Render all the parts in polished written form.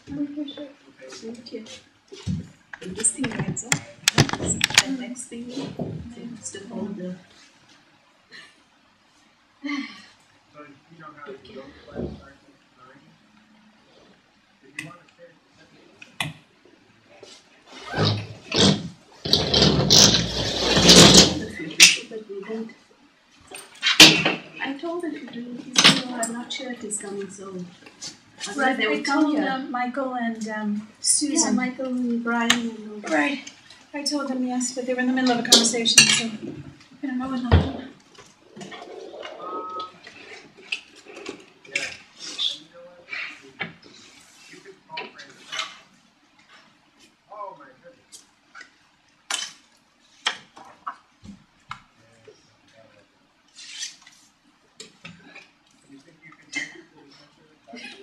Thank you. This thing rides up. The next thing is to hold the. So you don't have to go to class starts at 9. If you want to stay but we don't. I told her to do it. He said, "Oh, I'm not sure it is coming soon." Right, they were told Michael and Susan. Yeah, Michael and Brian and all that. Right. I told them yes, but they were in the middle of a conversation, so I don't know what happened.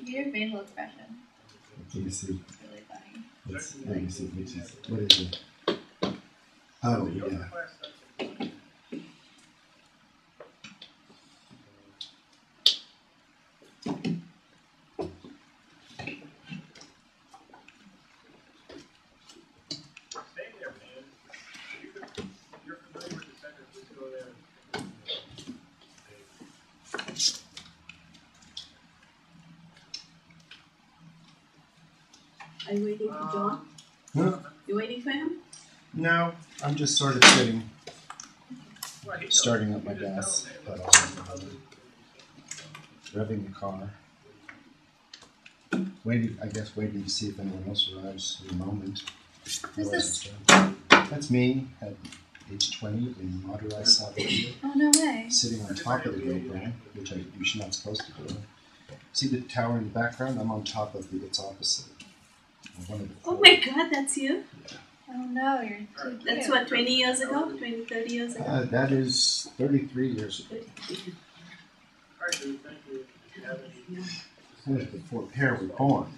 Your facial expression. Let me see. It's really funny. Let me see which is. What is it? Oh, yeah. Are you waiting for John? Huh? You waiting for him? No, I'm just sort of sitting, starting up my gas pedal, revving the car. Waiting to see if anyone else arrives in a moment. Who's this? That's me at age 20 in Madurai, South India. Oh, no way. Sitting on top of the program, which you're not supposed to do. See the tower in the background? I'm on top of its opposite. Oh my God, that's you? Yeah. Oh, no, you're too cute. That's what, 20 years ago? 20, 30 years ago? That is 33 years ago. That was before Pear was born.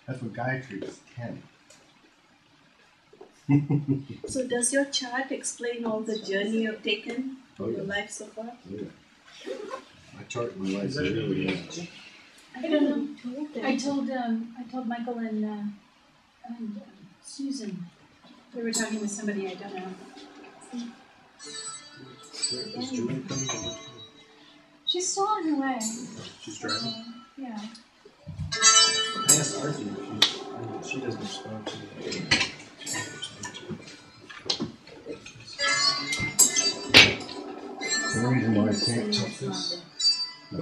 That's what Gayatri was 10. So does your chart explain all the journey you've taken in your life so far? Yeah. My chart in my life is really I don't know. I told Michael and Susan. We were talking with somebody I don't know. Is Julie coming over? She's still on her way. She's driving? Yeah. I asked Archie if she doesn't respond to me. The reason why I can't touch this? No,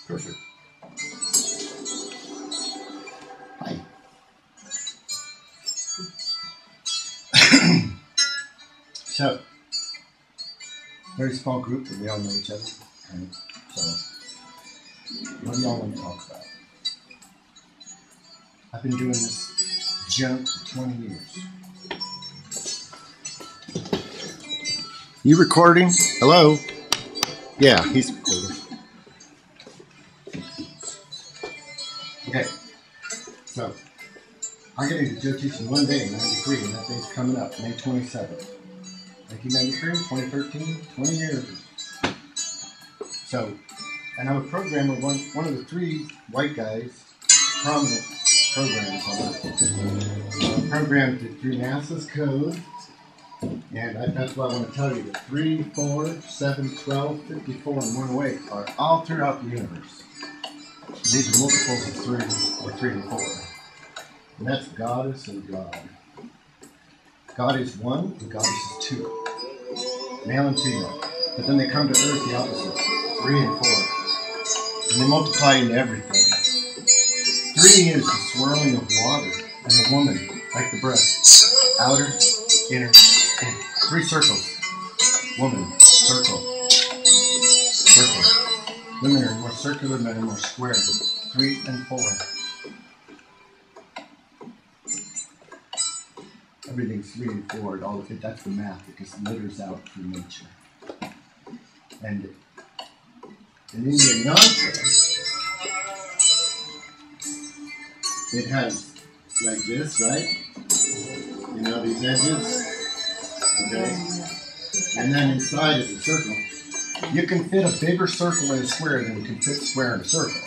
perfect. Hi. So, very small group, and we all know each other. And so, what do y'all want to talk about? I've been doing this junk for 20 years. You recording? Hello? Yeah, he's recording. Okay, so I got into Jyotish in one day in 93, and that day's coming up, May 27th. 1993, 2013, 20 years. So, and I'm a programmer, one of the 3 white guys, prominent programs on Earth. I'm programmed through NASA's code, and that's why I want to tell you that 3, 4, 7, 12, 54, and 108 are all throughout the universe. These are multiples of 3, or 3 and 4. And that's goddess and God. God is 1, and goddess is 2. Male and female. But then they come to earth the opposite. 3 and 4. And they multiply into everything. 3 is the swirling of water, and the woman, like the breast. Outer, inner, inner. 3 circles. Woman, circle. Circle. Women are more circular, men are more square. 3 and 4. Everything's 3 and 4. All of it, that's the math. It just litters out through nature. And in Indian yantra, it has like this, right? You know, these edges. Okay? And then inside is a circle. You can fit a bigger circle in a square than you can fit a square in a circle.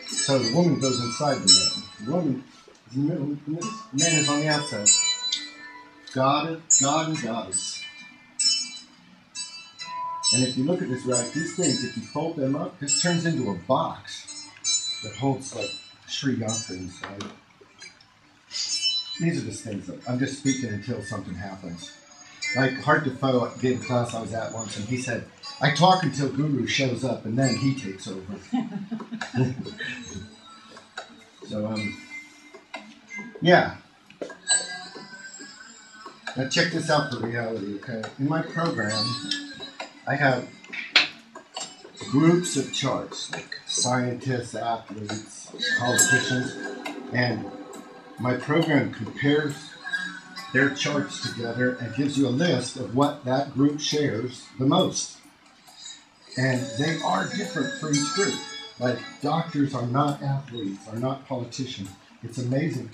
So the woman goes inside the man. The woman is in the middle. The man is on the outside. God and goddess. And if you look at this right, these things, if you fold them up, this turns into a box that holds like Shri inside. These are just things that I'm just speaking until something happens. Like Hart Defoe gave a class I was at once, and he said, I talk until Guru shows up, and then he takes over. So, yeah. Now check this out for reality, okay? In my program, I have groups of charts, like scientists, athletes, politicians, and my program compares their charts together and gives you a list of what that group shares the most. And they are different for each group. Like, doctors are not athletes, are not politicians. It's amazing.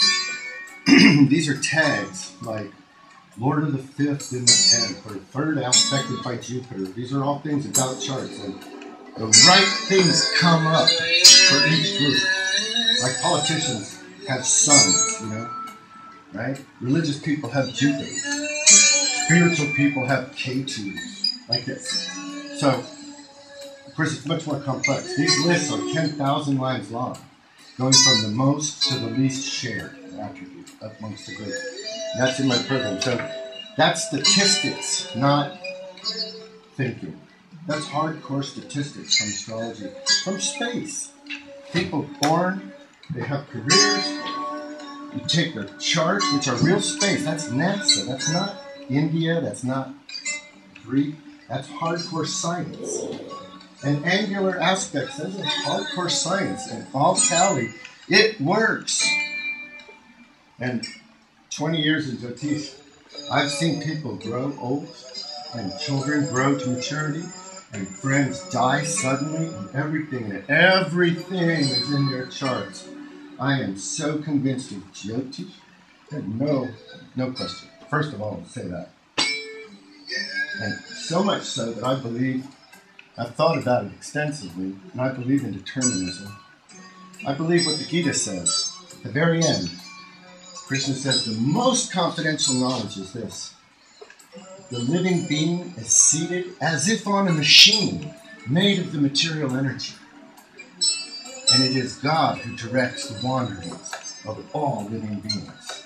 These are tags, like Lord of the 5th and the 10th, or 3rd aspected by Jupiter. These are all things about charts. And the right things come up for each group. Like politicians have suns, you know, right? Religious people have Jupiter. Spiritual people have K2s, like this. So, of course, it's much more complex. These lists are 10,000 lines long, going from the most to the least shared attribute amongst the group. That's in my program. So that's statistics, not thinking. That's hardcore statistics from astrology, from space. People born, they have careers. You take their charts, which are real space. That's NASA. That's not India. That's not Greek. That's hardcore science. And angular aspects, those are hardcore science. And all tally, it works. And 20 years in Jyotish, I've seen people grow old, and children grow to maturity, and friends die suddenly, and everything is in their charts. I am so convinced of Jyotish, no question. First of all, I'll say that. And so much so that I believe, I've thought about it extensively, and I believe in determinism. I believe what the Gita says. At the very end, Krishna says the most confidential knowledge is this. The living being is seated as if on a machine made of the material energy. And it is God who directs the wanderings of all living beings.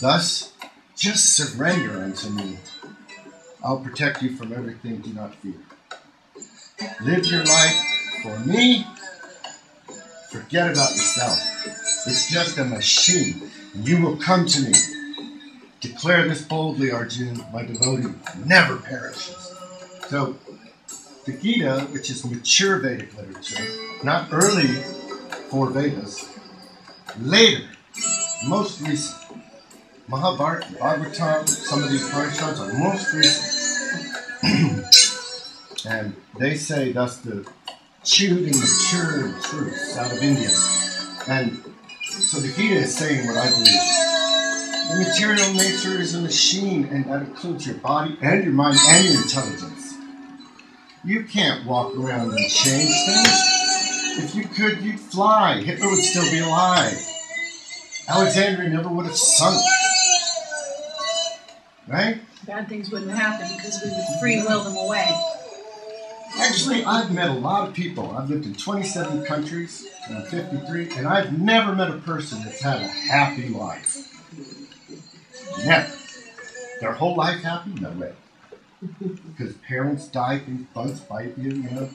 Thus, just surrender unto me. I'll protect you from everything, do not fear. Live your life for me. Forget about yourself. It's just a machine. You will come to me. Declare this boldly, Arjuna, my devotee never perishes. So, the Gita, which is mature Vedic literature, not early 4 Vedas, later, most recent, Mahabharata, Bhagavatam, some of these Pranishads are most recent. And they say thus the chewed and matured truths out of India. And so the Gita is saying what I believe. The material nature is a machine, and that includes your body and your mind and your intelligence. You can't walk around and change things. If you could, you'd fly. Hitler would still be alive. Alexandria never would have sunk. Right? Bad things wouldn't happen because we would free will them away. Actually, I've met a lot of people. I've lived in 27 countries, and I'm 53, and I've never met a person that's had a happy life. Never. Their whole life happy? No way. Because parents die, bugs bite you, you know.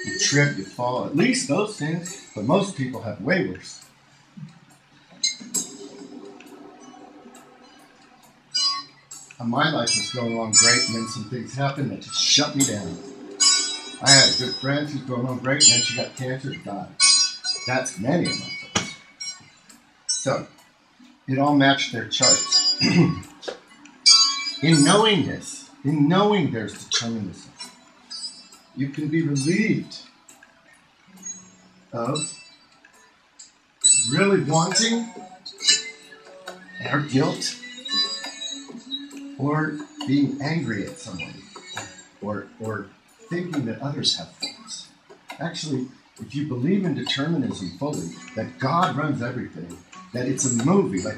You trip, you fall, at least those things. But most people have way worse. And my life was going along great, and then some things happened that just shut me down. I had a good friend who's going on great, and then she got cancer and died. That's many of my folks. So, it all matched their charts. In knowing this, in knowing there's determinism, you can be relieved of really wanting or guilt or being angry at someone or thinking that others have faults. Actually, if you believe in determinism fully, that God runs everything, that it's a movie, like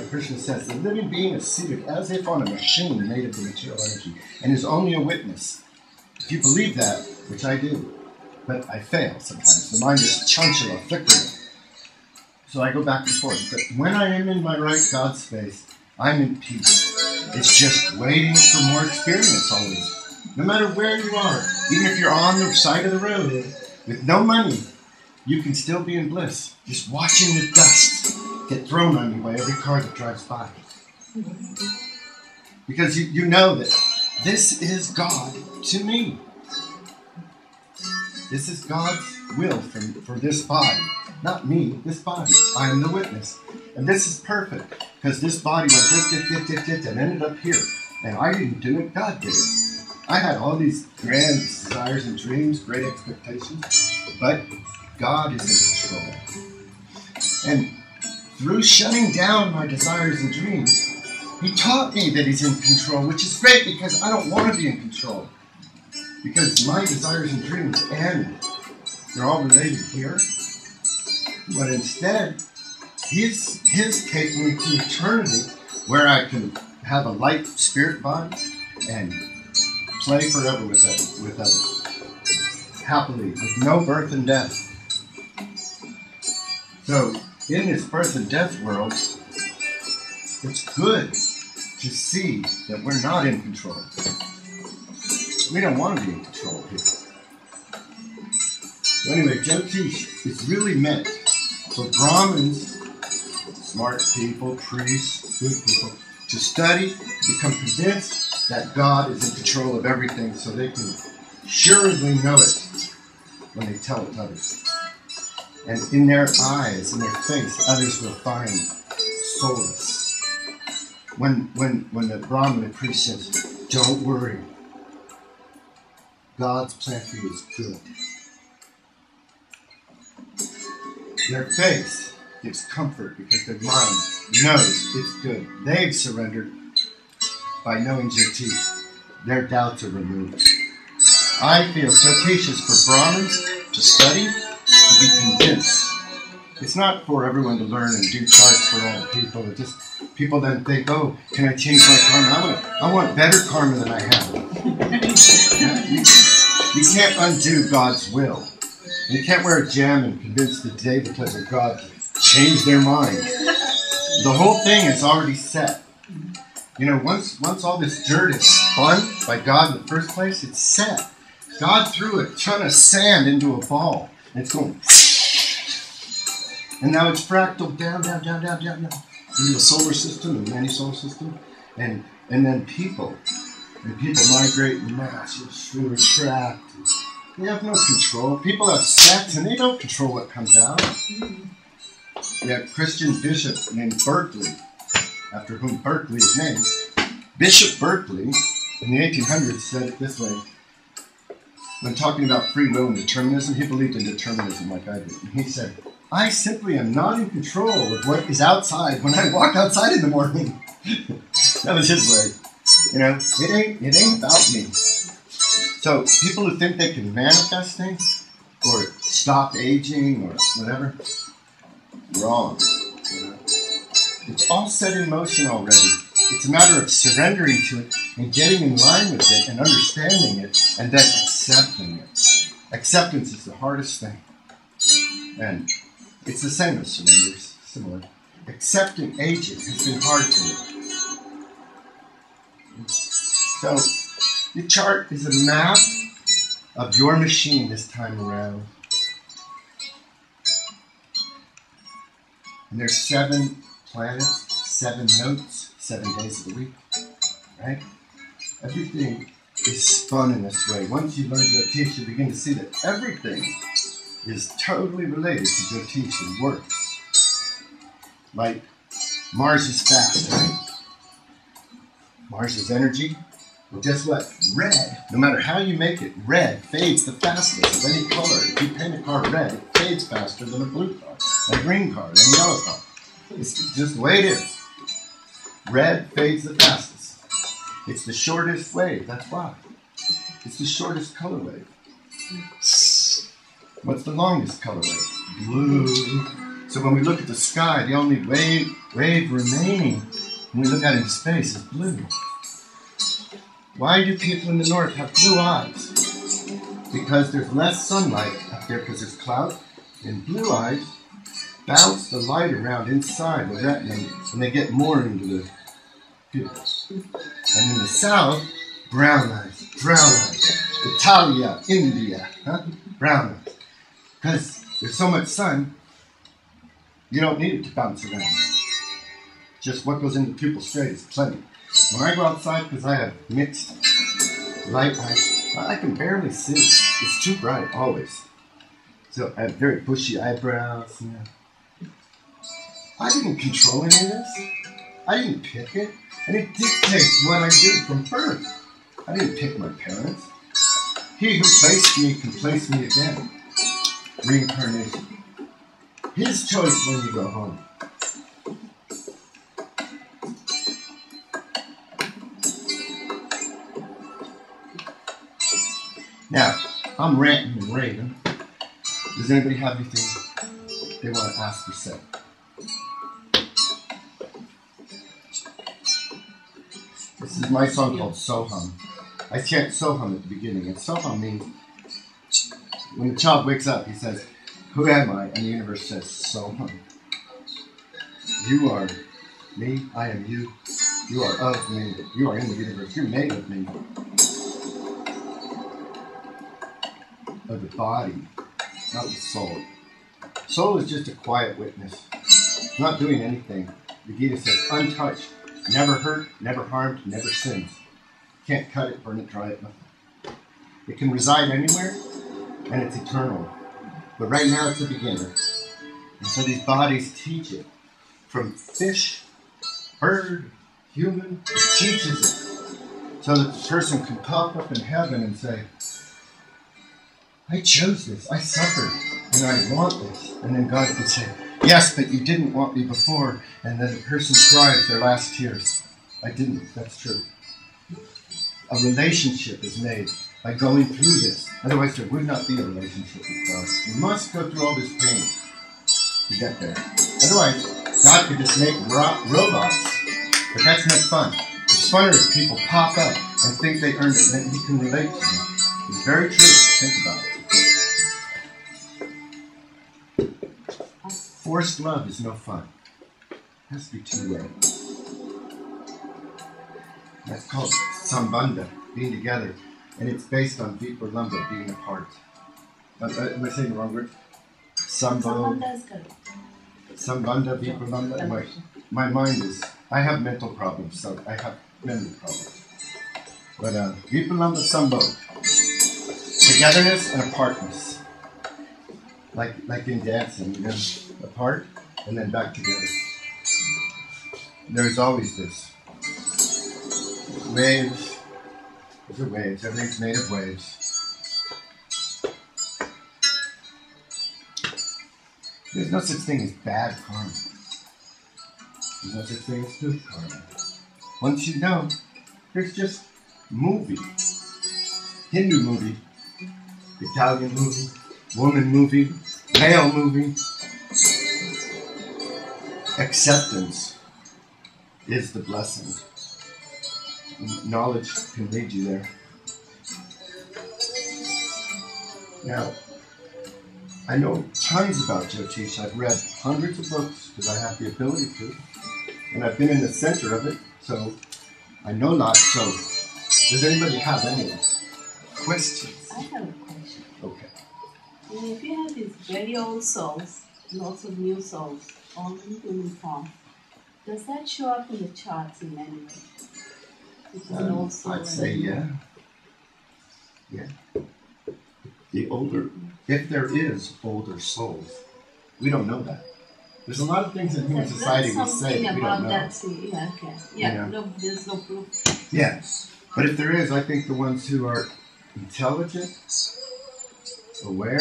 Krishna says, the living being is seated as if on a machine made of the material energy and is only a witness. If you believe that, which I do, but I fail sometimes. The mind is chanchala, flickering. So I go back and forth. But when I am in my right God space, I'm in peace. It's just waiting for more experience always. No matter where you are, even if you're on the side of the road with no money, you can still be in bliss. Just watching the dust get thrown on you by every car that drives by. Because you know that this is God to me. This is God's will for this body. Not me, this body. I am the witness. And this is perfect. Because this body went this, and ended up here. And I didn't do it, God did it. I had all these grand desires and dreams, great expectations. But God is in control. And through shutting down my desires and dreams, He taught me that He's in control, which is great because I don't want to be in control. Because my desires and dreams end. They're all related here. But instead, He's taking me to eternity where I can have a light spirit body and play forever with others. Happily, with no birth and death. So, in this birth and death world, it's good to see that we're not in control. We don't want to be in control here. So anyway, Jyotish is really meant for Brahmins, smart people, priests, good people, to study, become convinced that God is in control of everything so they can surely know it when they tell it to others. And in their eyes, in their face, others will find solace. When the Brahmin priest says, don't worry, God's plan for you is good. Their face gives comfort because their mind knows it's good. They've surrendered by knowing Jyotish. Their doubts are removed. I feel Jyotish is for Brahmins to study, to be convinced. It's not for everyone to learn and do charts for all the people. It just people then think, oh, can I change my karma? I want better karma than I have. You can't undo God's will. You can't wear a gem and convince the devatas of God to change their mind. The whole thing is already set. You know, once all this dirt is spun by God in the first place, it's set. God threw a ton of sand into a ball. And it's going, and now it's fractal down, into the solar system and many solar system, and then people migrate in mass through retract. They have no control. People have sex and they don't control what comes out. We have a Christian bishop named Berkeley, after whom Berkeley is named. Bishop Berkeley in the 1800s said it this way. When talking about free will and determinism, he believed in determinism like I did. And he said, I simply am not in control of what is outside when I walk outside in the morning. That was his way. You know, it ain't about me. So people who think they can manifest things or stop aging or whatever, wrong. You know? It's all set in motion already. It's a matter of surrendering to it and getting in line with it and understanding it and then accepting accepting it. Acceptance is the hardest thing. And it's the same as surrender, similar. Accepting aging has been hard for me. So, the chart is a map of your machine this time around. And there's 7 planets, 7 notes, 7 days of the week, right? Everything is spun in this way. Once you learn Jyotish, you begin to see that everything is totally related to Jyotish and works. Like Mars is fast, right? Mars is energy. Well, guess what? Red, no matter how you make it, red fades the fastest of any color. If you paint a car red, it fades faster than a blue car, a green car, and a yellow car. It's just the way it is. Red fades the fastest. It's the shortest wave, that's why. It's the shortest color wave. What's the longest color wave? Blue. So when we look at the sky, the only wave remaining when we look out into space is blue. Why do people in the north have blue eyes? Because there's less sunlight up there because there's cloud. And blue eyes bounce the light around inside the retina and they get more into the pupils. And in the south, brown eyes, Italia, India, brown eyes. Because there's so much sun, you don't need it to bounce around. Just what goes into the pupil straight is plenty. When I go outside, because I have mixed light eyes, I can barely see. It's too bright, always. So I have very bushy eyebrows. You know. I didn't control any of this. I didn't pick it. And it dictates what I do from birth. I didn't pick my parents. He who placed me can place me again. Reincarnation. His choice when you go home. Now, I'm ranting and raving. Does anybody have anything they want to ask or say? This is my song called Soham. I chant Soham at the beginning, and Soham means when the child wakes up, he says, "Who am I?" And the universe says, "Soham." You are me, I am you. You are of me. You are in the universe. You're made of me. Of the body, not the soul. Soul is just a quiet witness. It's not doing anything. The Gita says, untouched, never hurt, never harmed, never sins. Can't cut it, burn it, dry it, nothing. It can reside anywhere, and it's eternal. But right now it's a beginner. And so these bodies teach it. From fish, bird, human, it teaches it. So that the person can pop up in heaven and say, I chose this, I suffered, and I want this. And then God can say, yes, but you didn't want me before. And then the person cries their last tears. I didn't, that's true. A relationship is made by going through this. Otherwise there would not be a relationship with God. You must go through all this pain to get there. Otherwise, God could just make robots. But that's not fun. It's funner if people pop up and think they earned it and then He can relate to them. It's very true. Think about it. Forced love is no fun. It has to be two-way. That's called sambandha, being together. And it's based on vipralambha, being apart. Am I saying the wrong word? Sambandha, vipralambha. My mind is, I have mental problems, so I have memory problems. But vipralambha, sambho. Togetherness and apartness. Like in dancing, you know, apart and then back together. There's always this. Waves. These are waves. Everything's made of waves. There's no such thing as bad karma. There's no such thing as good karma. Once you know, there's just movie. Hindu movie. Italian movie, woman movie, male movie. Acceptance is the blessing. Knowledge can lead you there. Now, I know tons about Jyotish. I've read hundreds of books because I have the ability to, and I've been in the center of it, so I know lots. So, does anybody have any questions? I have a question. Okay. If you have these very old souls, lots of new souls, all in human form, does that show up in the charts in any way? Which is an old soul. I'd say yeah. Yeah. The older, if there is older souls, we don't know that. There's a lot of things in human society we say that we don't know. That, yeah, okay. Yeah, You know? no, there's no proof. Yes. But if there is, I think the ones who are intelligent, aware,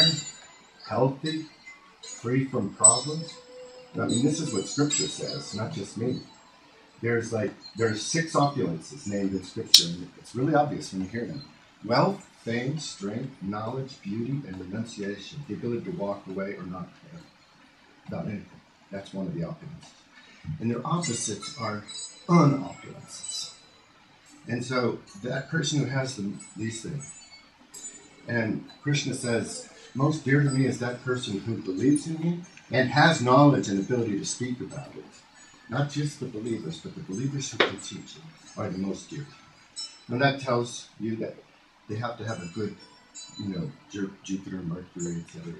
healthy, free from problems. I mean, this is what Scripture says, not just me. There's 6 opulences named in Scripture, and it's really obvious when you hear them. Wealth, fame, strength, knowledge, beauty, and renunciation. The ability to walk away or not care about anything. That's one of the opulences. And their opposites are unopulences. And so that person who has these things, and Krishna says, most dear to me is that person who believes in me and has knowledge and ability to speak about it. Not just the believers, but the believers who can teach it are the most dear. And that tells you that they have to have a good, Jupiter, Mercury, etc.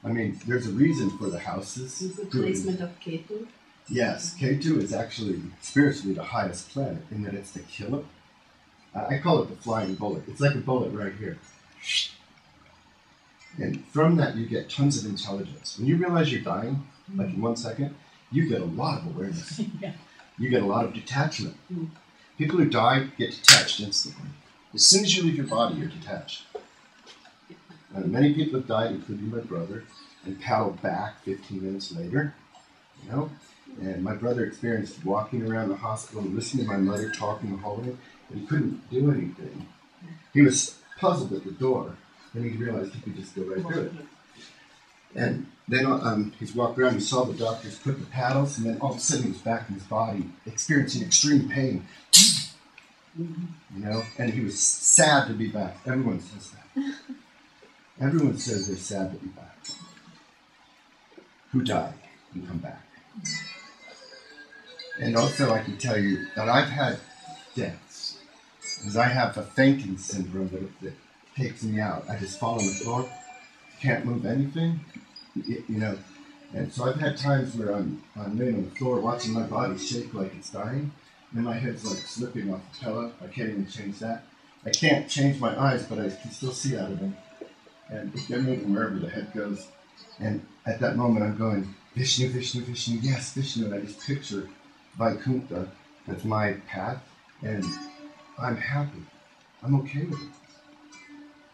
I mean, there's a reason for the houses. Is the placement of Ketu? Yes, Ketu is actually spiritually the highest planet in that it's the killer. I call it the flying bullet. It's like a bullet right here. And from that, you get tons of intelligence. When you realize you're dying, like in 1 second, you get a lot of awareness. Yeah. You get a lot of detachment. People who die get detached instantly. As soon as you leave your body, you're detached. And many people have died, including my brother, and paddled back 15 minutes later. And my brother experienced walking around the hospital and listening to my mother talk in the hallway, and he couldn't do anything. He was puzzled at the door. Then he realized he could just go right through it. And then he's walked around, he saw the doctors put the paddles, and then all of a sudden he was back in his body, experiencing extreme pain. And he was sad to be back. Everyone says that. Everyone says they're sad to be back. Who died and come back. And also I can tell you that I've had deaths, because I have a fainting syndrome that takes me out. I just fall on the floor, can't move anything, And so I've had times where I'm laying on the floor watching my body shake like it's dying, and my head's like slipping off the pillow. I can't even change that. I can't change my eyes, but I can still see out of them. And they're moving wherever the head goes. And at that moment I'm going, Vishnu, Vishnu, Vishnu, yes, Vishnu. And I just picture Vaikuntha, that's my path, and I'm happy. I'm okay with it.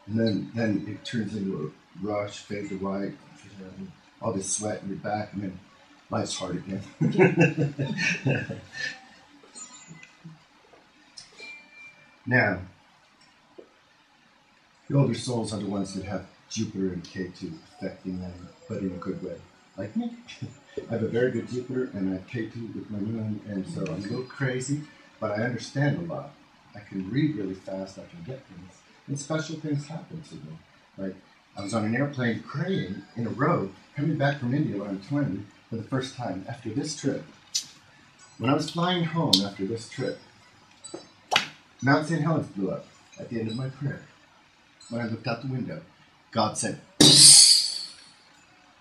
And then it turns into a rush, fade to white, all this sweat in your back, and then life's hard again. Now, the older souls are the ones that have Jupiter and Ketu affecting them, but in a good way. Like me. I have a very good Jupiter, and I have Ketu with my moon, and so I'm a little crazy, but I understand a lot. I can read really fast, I can get things, and special things happen to me. Like, I was on an airplane praying in a row, coming back from India when I'm 20 for the first time after this trip. When I was flying home after this trip, Mount St. Helens blew up at the end of my prayer. When I looked out the window, God said,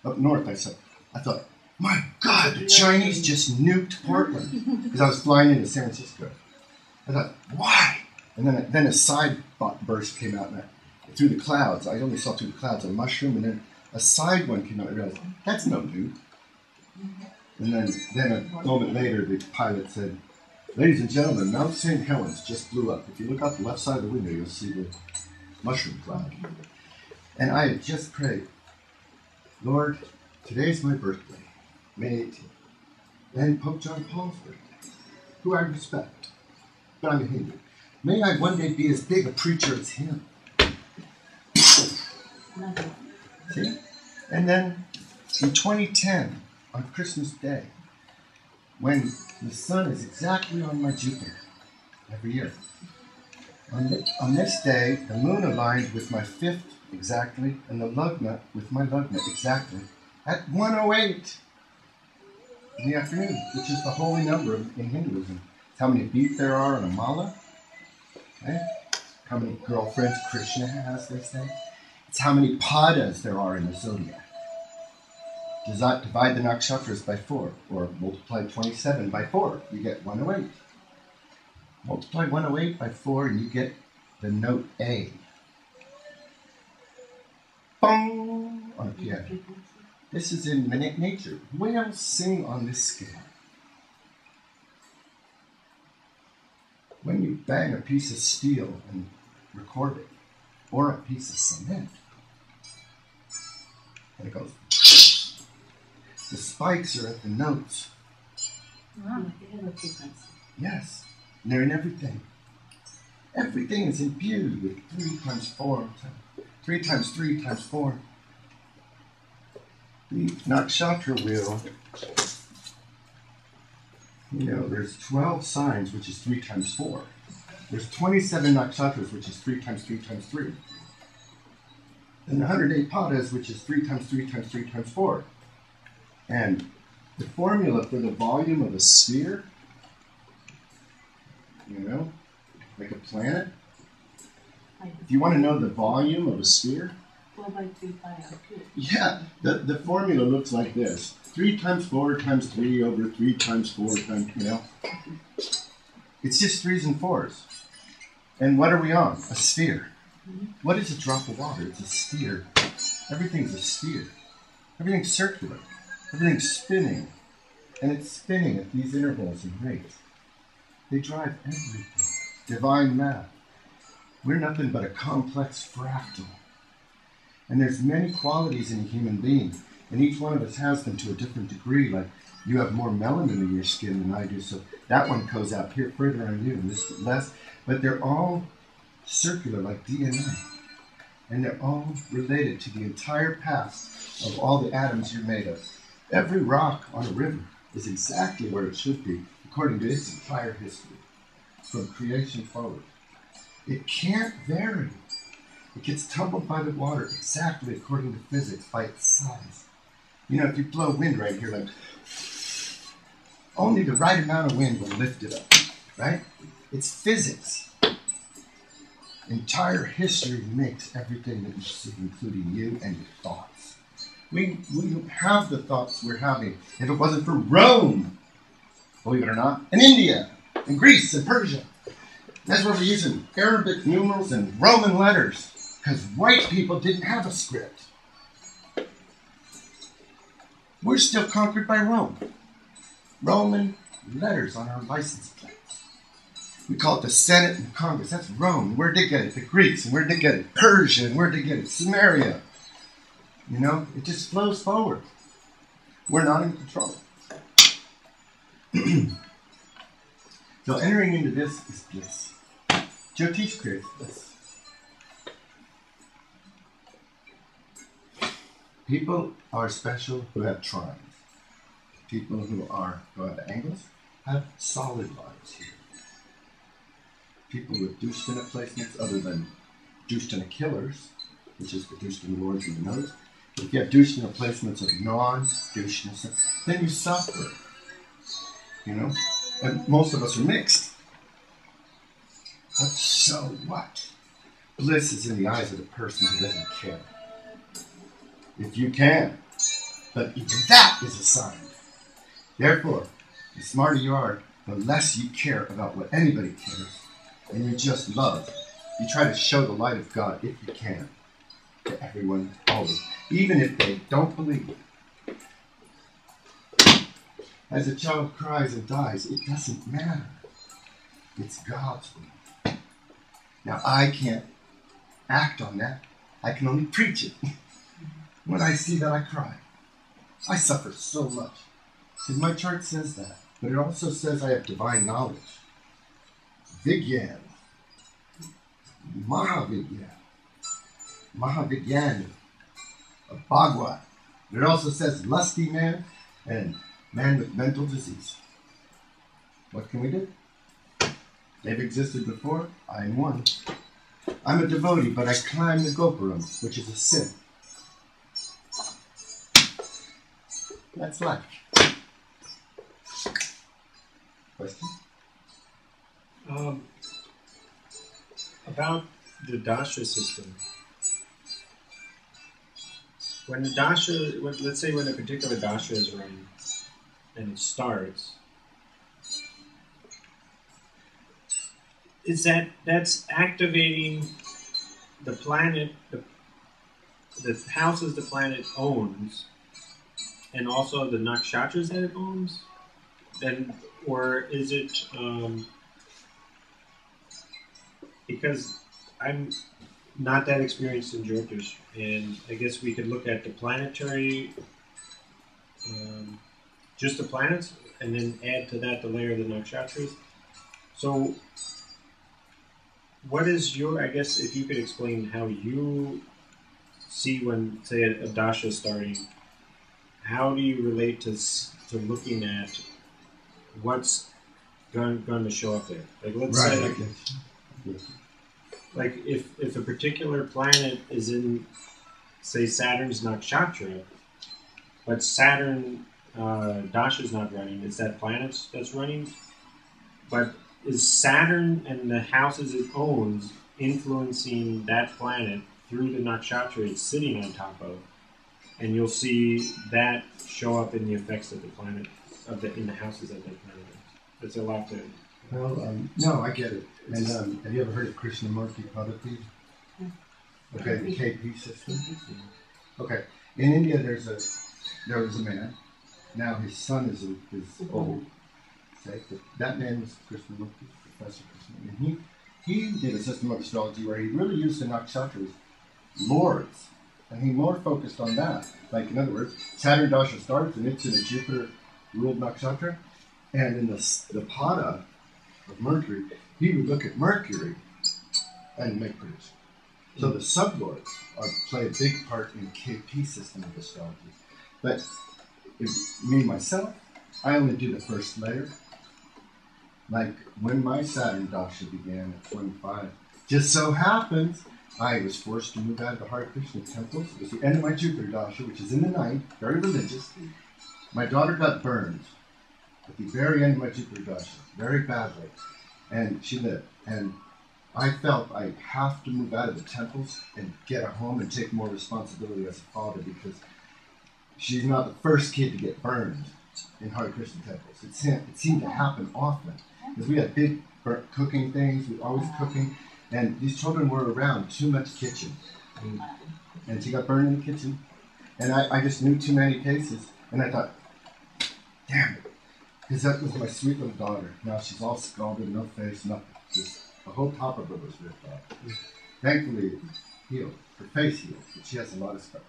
up north, I thought, my God, the Chinese just nuked Portland, because I was flying into San Francisco. I thought, why? And then a side burst came out, and through the clouds. I only saw through the clouds a mushroom, and then a side one came out. I realized, that's no nuke. And then a moment later, the pilot said, ladies and gentlemen, Mount St. Helens just blew up. If you look out the left side of the window, you'll see the mushroom cloud. And I had just prayed, Lord, today's my birthday, May 18th. And Pope John Paul's birthday, who I respect, but I'm a Hindu. May I one day be as big a preacher as him. See? And then in 2010, on Christmas Day, when the sun is exactly on my Jupiter every year, On this day, the moon aligned with my fifth exactly, and the lugna with my lugna exactly, at 1:08 in the afternoon, which is the holy number in Hinduism. It's how many beats there are in a mala. Okay? How many girlfriends Krishna has, they say. It's how many padas there are in the zodiac. Divide the nakshatras by 4, or multiply 27 by 4. You get 108. Multiply 108 by 4, and you get the note A. Bong! On a piano. This is in nature. Whales sing on this scale. When you bang a piece of steel and record it, or a piece of cement, and it goes, the spikes are at the notes. Wow, they have a frequency. Yes, and they're in everything. Everything is imbued with 3 times 4, 3 times 3 times 4. The nakshatra wheel, there's 12 signs, which is 3 times 4. There's 27 nakshatras, which is 3 times 3 times 3. And 108 padas, which is 3 times 3 times 3 times 4. And the formula for the volume of a sphere, like a planet. If you want to know the volume of a sphere, 4 by 3 pi r cubed. yeah, the formula looks like this. 3 times 4 times 3 over 3 times 4 times, It's just 3s and 4s. And what are we on? A sphere. What is a drop of water? It's a sphere. Everything's a sphere. Everything's circular. Everything's spinning. And it's spinning at these intervals and rates. They drive everything. Divine math. We're nothing but a complex fractal. And there's many qualities in a human being. And each one of us has them to a different degree. Like, you have more melanin in your skin than I do. So that one goes out here further on you and this less. But they're all circular like DNA. And they're all related to the entire past of all the atoms you're made of. Every rock on a river is exactly where it should be, according to its entire history, from creation forward. It can't vary. It gets tumbled by the water exactly according to physics by its size. If you blow wind right here, like, only the right amount of wind will lift it up, right? It's physics. Entire history makes everything that you see, including you and your thoughts. We have the thoughts we're having. If it wasn't for Rome, believe it or not, and India, and Greece, and Persia, that's where we're using Arabic numerals and Roman letters, because white people didn't have a script. We're still conquered by Rome. Roman letters on our license plates. We call it the Senate and Congress. That's Rome. Where'd they get it? The Greeks. And where'd they get it? Persia. And where'd they get it? Samaria. It just flows forward. We're not in control. So entering into this is bliss. Jyotish creates bliss. People are special who have trines. People who have angles have solid lines here. People with Dushtana placements, other than Dushtana killers, which is the Dushtana lords in the nose, but if you have Dushtana placements of non-Dushtana, then you suffer. And most of us are mixed. But so what? Bliss is in the eyes of the person who doesn't care. If you can. But even that is a sign. Therefore, the smarter you are, the less you care about what anybody cares. And you just love. You try to show the light of God, if you can, to everyone, always. Even if they don't believe. As a child cries and dies, it doesn't matter. It's God's will. Now, I can't act on that. I can only preach it. When I see that, I cry. I suffer so much. Because my chart says that. But it also says I have divine knowledge. Vigyan. Mahavigyan. Mahavigyan. A Bhagwat. It also says lusty man and man with mental disease. What can we do? They've existed before. I am one. I'm a devotee, but I climb the Gopuram, which is a sin. That's life. Question? About the Dasha system. When the Dasha, let's say when a particular Dasha is running and it starts, that's activating the planet, the houses the planet owns, and also the nakshatras that it owns? Then, or is it because I'm not that experienced in Jyotish, and I guess we could look at the planetary, just the planets, and then add to that the layer of the nakshatras. So, what is your, I guess if you could explain how you see when, say, a dasha is starting, how do you relate to looking at what's going to show up there? Like, let's say, like if a particular planet is in, say, Saturn's nakshatra, but Saturn dasha is not running, it's that planet that's running, but is Saturn and the houses it owns influencing that planet through the nakshatra it's sitting on top of? And you'll see that show up in the effects of the planet, in the houses of that planet. It's a lot to... Well, no, I get it. And have you ever heard of Krishnamurti Padapi? Okay, the KP system. Okay, in India there was a man. Now his son is old. Okay, that man was Krishnamurti, Professor Krishnamurti, and he did a system of astrology where he really used the nakshatras, lords, and he more focused on that. Like, in other words, Saturn Dasha starts and it's in a Jupiter-ruled nakshatra, and in the pada of Mercury, he would look at Mercury and make predictions. So the sublords play a big part in KP system of astrology. But me, myself, I only do the first layer. Like when my Saturn Dasha began at 25, just so happens I was forced to move out of the Hare Krishna temples. It was the end of my Jupiter Dasha, which is in the ninth, very religious. My daughter got burned at the very end of my Jupiter Dasha, very badly. And she lived. And I felt I have to move out of the temples and get a home and take more responsibility as a father, because she's not the first kid to get burned in Hare Krishna temples. It seemed to happen often, because we had big cooking things, we were always cooking, and these children were around too much kitchen. And she got burned in the kitchen. And I just knew too many cases, and I thought, damn it. Because that was my sweet little daughter. Now she's all scalded, no face, nothing. Just the whole top of her was ripped off. Thankfully, it healed. Her face healed, but she has a lot of scars.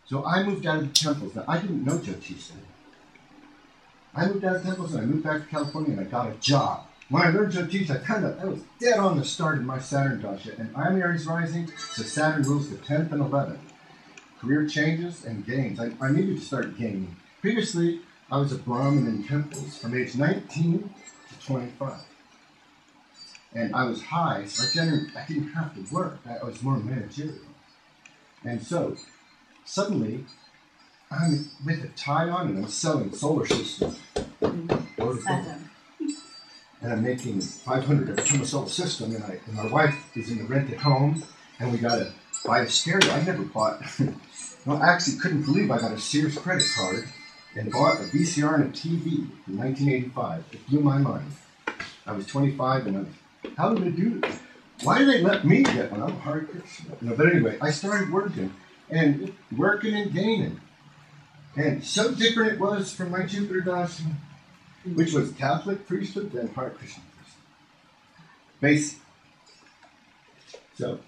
So I moved out of the temples. Now, I didn't know Jyotish then. I moved out of the temples and I moved back to California and I got a job. When I learned Jyotish, I found out that was dead on the start of my Saturn Dasha. And I'm Aries rising, so Saturn rules the 10th and 11th. Career changes and gains. I needed to start gaining. Previously, I was a Brahmin in temples from age 19 to 25. And I was high, so I didn't have to work. I was more managerial. And so, suddenly, I'm with a tie on and I'm selling solar systems. And I'm making 500 every time I sell a system, and my wife is in the rented home, and we got to buy a stereo. I never bought, no, I actually couldn't believe I got a Sears credit card and bought a VCR and a TV in 1985. It blew my mind. I was 25 and how did they do this? Why did they let me get one? I'm Hare Krishna. But anyway, I started working and gaining. And so different it was from my Jupiter Dasha, which was Catholic priesthood, then Hare Krishna priesthood. Basic. So,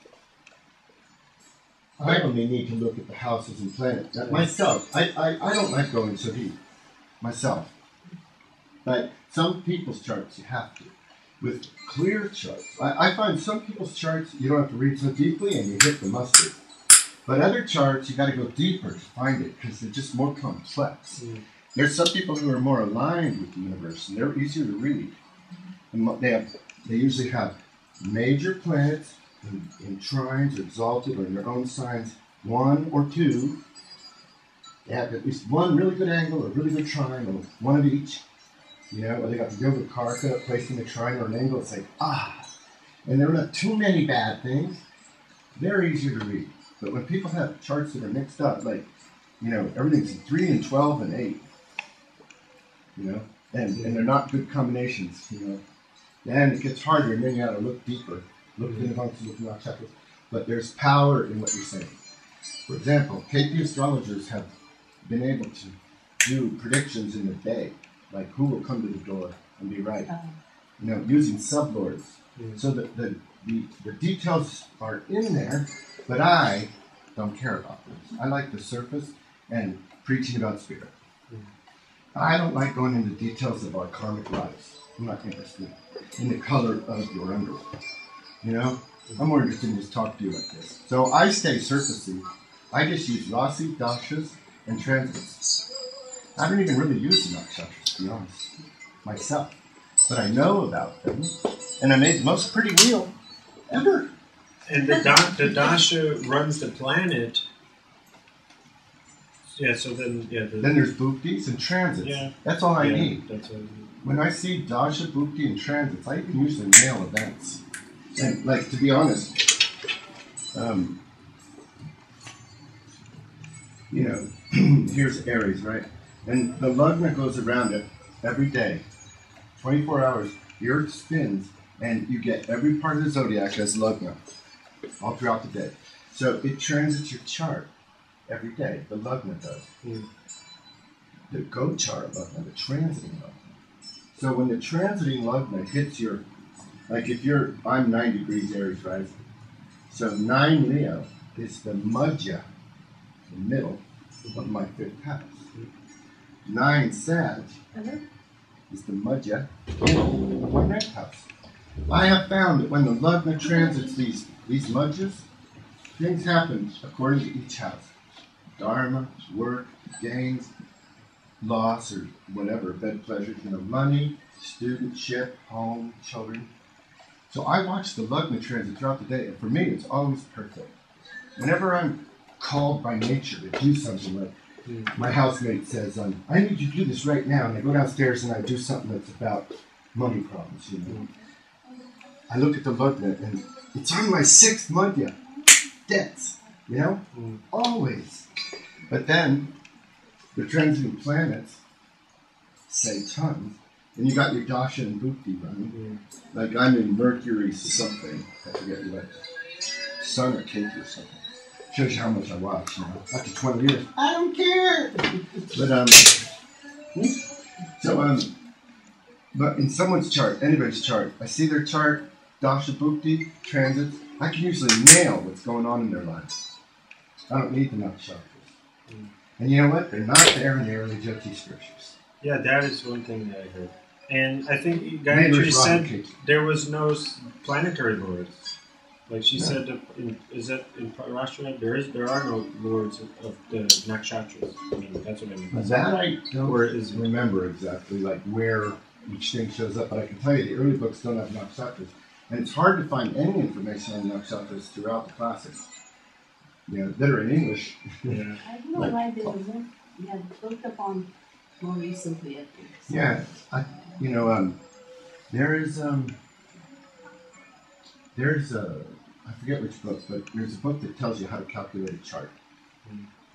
I only need to look at the houses and planets. Myself, I don't like going so deep. Myself. But some people's charts you have to. With clear charts. I find some people's charts you don't have to read so deeply and you hit the mustard. But other charts you got to go deeper to find it because they're just more complex. There's some people who are more aligned with the universe and they're easier to read. And they usually have major planets in trines or exalted or in their own signs, 1 or 2. They have at least one really good angle, a really good trine, or one of each. Or they got the Yoga Karka placing a trine or an angle. It's like, And there are not too many bad things. They're easier to read. But when people have charts that are mixed up, like, everything's 3 and 12 and 8, and they're not good combinations, then it gets harder, and then you got to look deeper, look in the functions, look in the nakshatras. But there's power in what you're saying. For example, KP astrologers have been able to do predictions in the day, like who will come to the door and be right, using sublords. So that the details are in there, but I don't care about this. I like the surface and preaching about spirit. I don't like going into details of our karmic lives. I'm not interested in the color of your underwear. I'm more interested in just talking to you like this. So I stay surfacey. I just use Rasi, Dashas, and transits. I don't even really use the nakshatras, to be honest, myself. But I know about them, and I made the most pretty wheel ever. And the Dasha runs the planet. Yeah, so then, then there's bhuktis and transits. Yeah. That's all I need. That's what I need. When I see Dasha, bhukti, and transits, I even usually nail events. And, to be honest, here's Aries, right? And the lugna goes around it every day. 24 hours, the Earth spins, and you get every part of the zodiac as lugna, all throughout the day. So it transits your chart every day. The lugna does. The Gochar lugna, the transiting lugna. So when the transiting lugna hits your, I'm 9 degrees Aries rising. So 9 Leo is the Madhya, the middle of my 5th house. 9 Sag is the Madhya in my 9th house. I have found that when the lugna transits these Madhyas, things happen according to each house. Dharma, work, gains, loss, or whatever, bed pleasures, money, studentship, home, children. So I watch the lugna transit throughout the day, and for me, it's always perfect. Whenever I'm called by nature to do something, like my housemate says, I need you to do this right now, and I go downstairs and I do something that's about money problems, I look at the lugna, and it's on my 6th madhya. Debts, always. But then, the transiting planets say tons, and you got your Dasha and Bhukti running. Like I'm in Mercury something, I forget what, Sun or Ketu or something. Shows you how much I watch, After 20 years, I don't care. But in someone's chart, anybody's chart, I see their chart, Dasha, Bhukti, transits, I can usually nail what's going on in their lives. I don't need the nakshatras. And you know what? They're not there in the early Jyotish scriptures. Yeah, that is one thing that I heard. And I think Gayatri said there was no planetary lords. Like she said, is that in Prashna? There are no lords of the nakshatras. I mean, that's what I mean. That I don't remember exactly, where each thing shows up. But I can tell you, the early books don't have nakshatras. And it's hard to find any information on nakshatras throughout the classics. That are in English. Yeah. I don't know why they were not built upon more recently, I think. So. Yeah, there's I forget which book, but there's a book that tells you how to calculate a chart.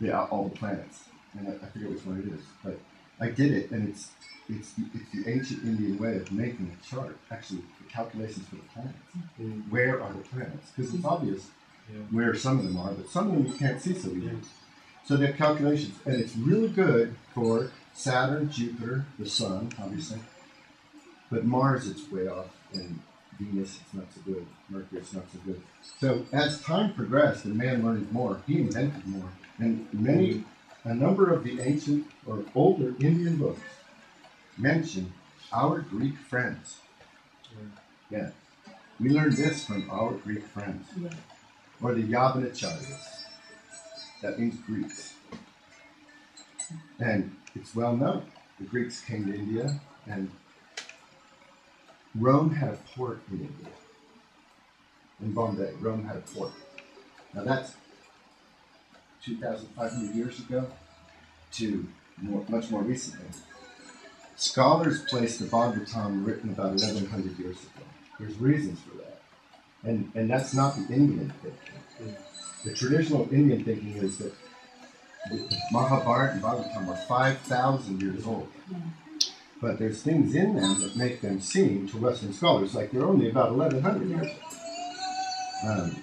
Yeah, all the planets, and I forget which one it is, but I did it, and it's the ancient Indian way of making a chart. Actually, the calculations for the planets. Where are the planets? Because it's obvious where some of them are, but some of them you can't see so easily. So they have calculations, and it's really good for Saturn, Jupiter, the Sun, obviously, but Mars it's way off, and Venus it's not so good, Mercury it's not so good. So as time progressed and man learned more, he invented more, and a number of the ancient or older Indian books mention our Greek friends. Yeah, we learned this from our Greek friends. Or the Brahmacharyas. That means Greeks. And it's well known. The Greeks came to India and Rome had a port in India. In Bombay, Rome had a port. Now that's 2,500 years ago to much more recently. Scholars place the Bhagavatam written about 1,100 years ago. There's reasons for that. And that's not the Indian thinking. The traditional Indian thinking is that the Mahabharata and Bhagavatam are 5,000 years old. But there's things in them that make them seem to Western scholars like they're only about 1,100 years old.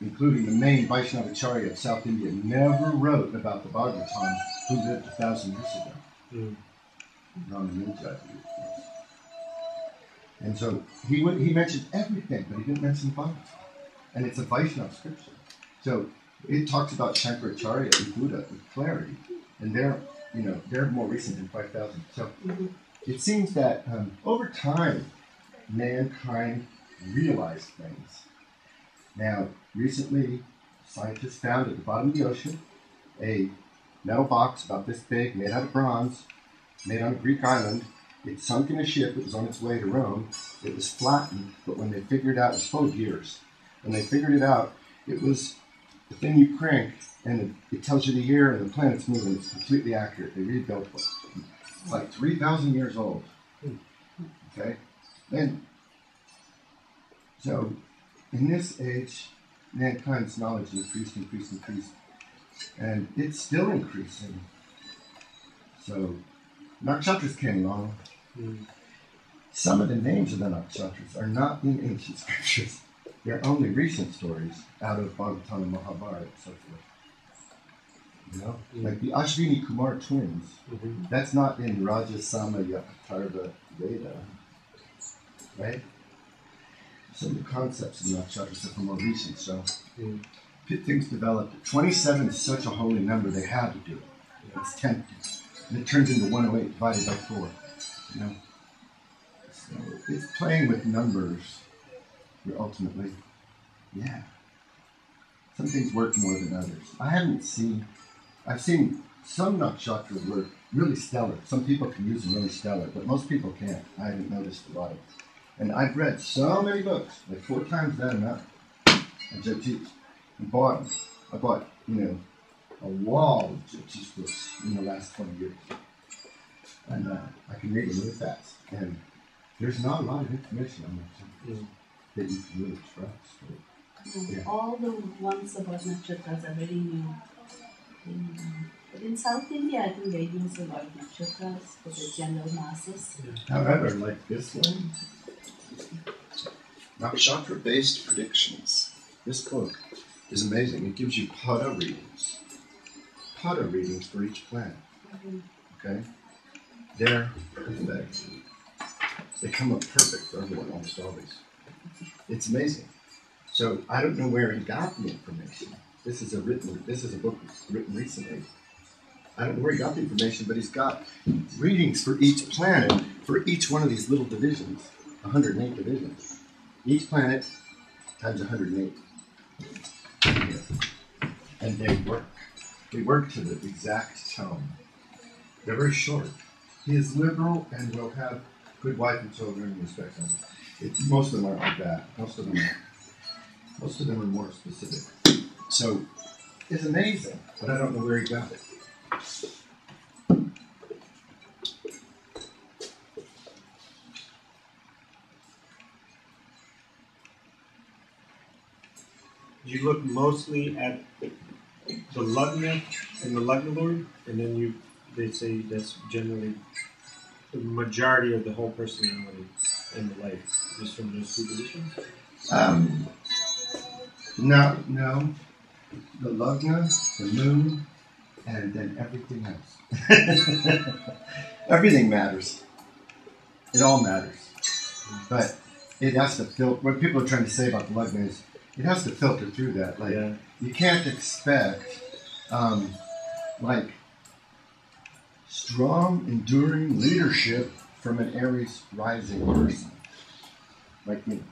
Including the main Vaishnavacharya of South India, never wrote about the Bhagavatam who lived 1,000 years ago. Ramanuja, of course. And so he mentioned everything, but he didn't mention the Bhagavatam. And it's a Vaishnava scripture. So it talks about Shankaracharya and Buddha with clarity. And they're more recent than 5,000. So it seems that over time, mankind realized things. Now, recently, scientists found at the bottom of the ocean a metal box about this big, made out of bronze, made on a Greek island. It sunk in a ship. It was on its way to Rome. It was flattened, but when they figured out, it was full of gears. When they figured it out, it was the thing you crank, and it tells you the year and the planets moving. It's completely accurate. They rebuilt it. It's like 3,000 years old. Okay? And so, in this age, mankind's knowledge increased. And it's still increasing. So, nakshatras came along. Some of the names of the nakshatras are not in ancient scriptures. They're only recent stories out of Bhagavatam and Mahabharata and so forth. Like the Ashvini Kumar twins. That's not in Raja Samaya Atharva Veda. Right? Some of the concepts of the nakshatras are more recent, so things developed. 27 is such a holy number, they had to do it. It's tempting. And it turns into 108 divided by 4. So it's playing with numbers, ultimately. Yeah. Some things work more than others. I've seen some nakshatras work really stellar. Some people can use them really stellar, but most people can't. I haven't noticed a lot of them. And I've read so many books, like 4 times that amount, of Jyotish. And bought them. I bought, a wall of Jyotish books in the last 20 years. And I can read them really fast. And there's not a lot of information on that that you can really trust. Yeah. All the ones about nakshatras are very new. But in South India, I think they use a lot of nakshatras for the general masses. However, like this one, Nakshatra-based predictions. This book is amazing. It gives you pada readings. Pada readings for each planet. Okay? They're perfect. They come up perfect for everyone, almost always. It's amazing. So I don't know where he got the information. This is a book written recently. I don't know where he got the information, but he's got readings for each planet, for each one of these little divisions. 108 divisions. Each planet times 108. And they work. They work to the exact tone. They're very short. He is liberal and will have good wife and children and respect them. Most of them aren't like that. Most of them are more specific. So it's amazing, but I don't know where he got it. You look mostly at the lugna and the lugna lord, and then they say that's generally the majority of the whole personality in the life, just from those 2 positions? No. The lugna, the moon, and then everything else. Everything matters. It all matters. But it has to filter. What people are trying to say about the lugna is it has to filter through that. You can't expect strong, enduring leadership from an Aries rising person like me.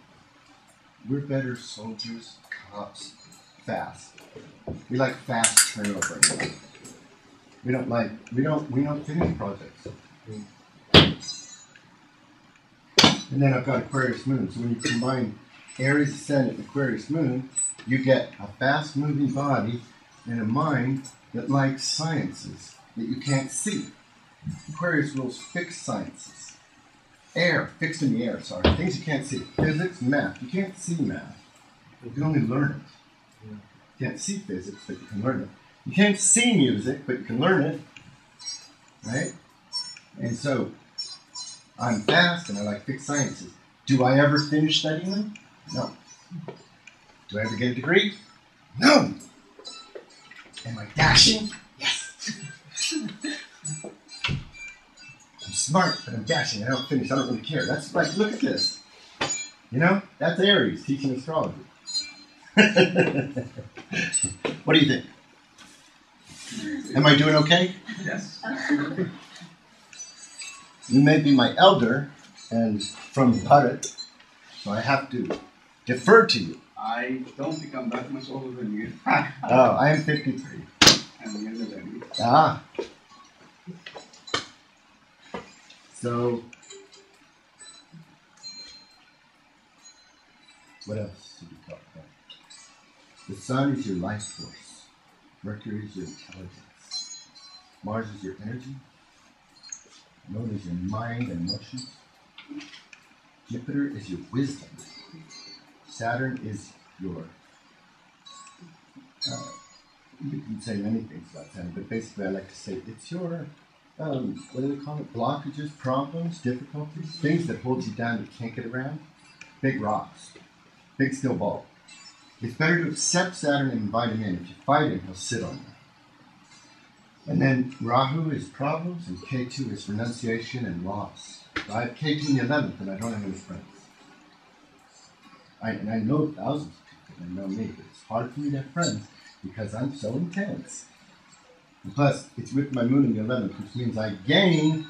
We're better soldiers, cops, fast. We like fast turnover. We don't finish projects. And then I've got Aquarius moon. So when you combine Aries ascendant and Aquarius moon, you get a fast-moving body and a mind that likes sciences that you can't see. Aquarius rules fixed sciences. Air, fixed in the air, sorry. Things you can't see. Physics, math. You can't see math. You can only learn it. You can't see physics, but you can learn it. You can't see music, but you can learn it. Right? And so, I'm fast and I like fixed sciences. Do I ever finish studying them? No. Do I ever get a degree? No. Am I dashing? Yes. I'm smart, but I'm dashing. I don't finish. I don't really care. That's like, look at this. You know, that's Aries teaching astrology. What do you think? Am I doing okay? Yes. You may be my elder and from Bharat, so I have to defer to you. I don't think I'm that much older than you. Oh, I am 53. I'm younger than you. Ah. So, what else should we talk about? The sun is your life force. Mercury is your intelligence. Mars is your energy. Moon is your mind and emotions. Jupiter is your wisdom. Saturn is your, you can say many things about Saturn, but basically I like to say it's your, what do they call it? Blockages, problems, difficulties, things that hold you down you can't get around. Big rocks, big steel ball. It's better to accept Saturn and invite him in. If you fight him, he'll sit on you. And then Rahu is problems, and Ketu is renunciation and loss. So I have Ketu in the 11th, and I don't have any friends. I know thousands of people that know me, but it's hard for me to have friends because I'm so intense. And plus, it's with my moon in the 11th, which means I gain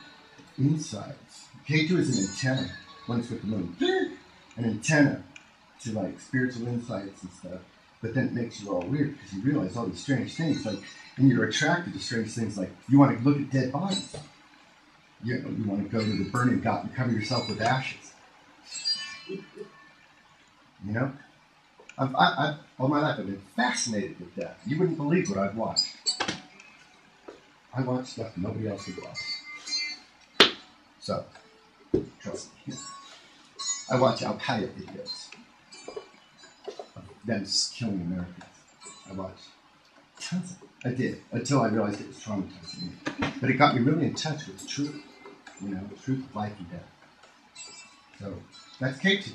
insights. Ketu is an antenna when it's with the moon. An antenna to like spiritual insights and stuff. But then it makes you all weird because you realize all these strange things. Like, and you're attracted to strange things like you want to look at dead bodies. You want to go to the burning gut and cover yourself with ashes. You know? I've all my life I've been fascinated with death. You wouldn't believe what I've watched. I watch stuff nobody else would watch. So, trust me. I watch Al Qaeda videos of them killing Americans. I watched tons of it. I did, until I realized it was traumatizing me. But it got me really in touch with truth. You know, truth of life and death. So, that's Ketu.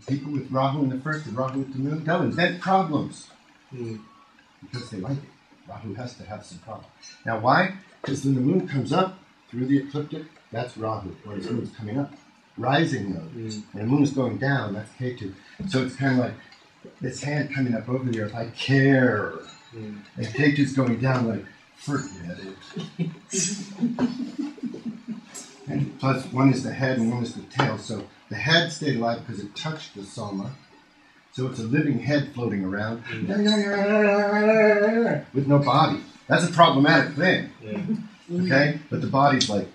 People with Rahu in the first and Rahu with the moon, they'll invent problems. Because they like it. Rahu has to have some problem. Now, why? Because when the moon comes up through the ecliptic, that's Rahu, whereas the moon's coming up. Rising mode. And the moon is going down, that's Ketu. So it's kind of like this hand coming up over the earth, I care. And Ketu's going down like, forget it. And plus, one is the head and one is the tail. So the head stayed alive because it touched the soma. So it's a living head floating around with no body. That's a problematic thing. Okay? But the body's like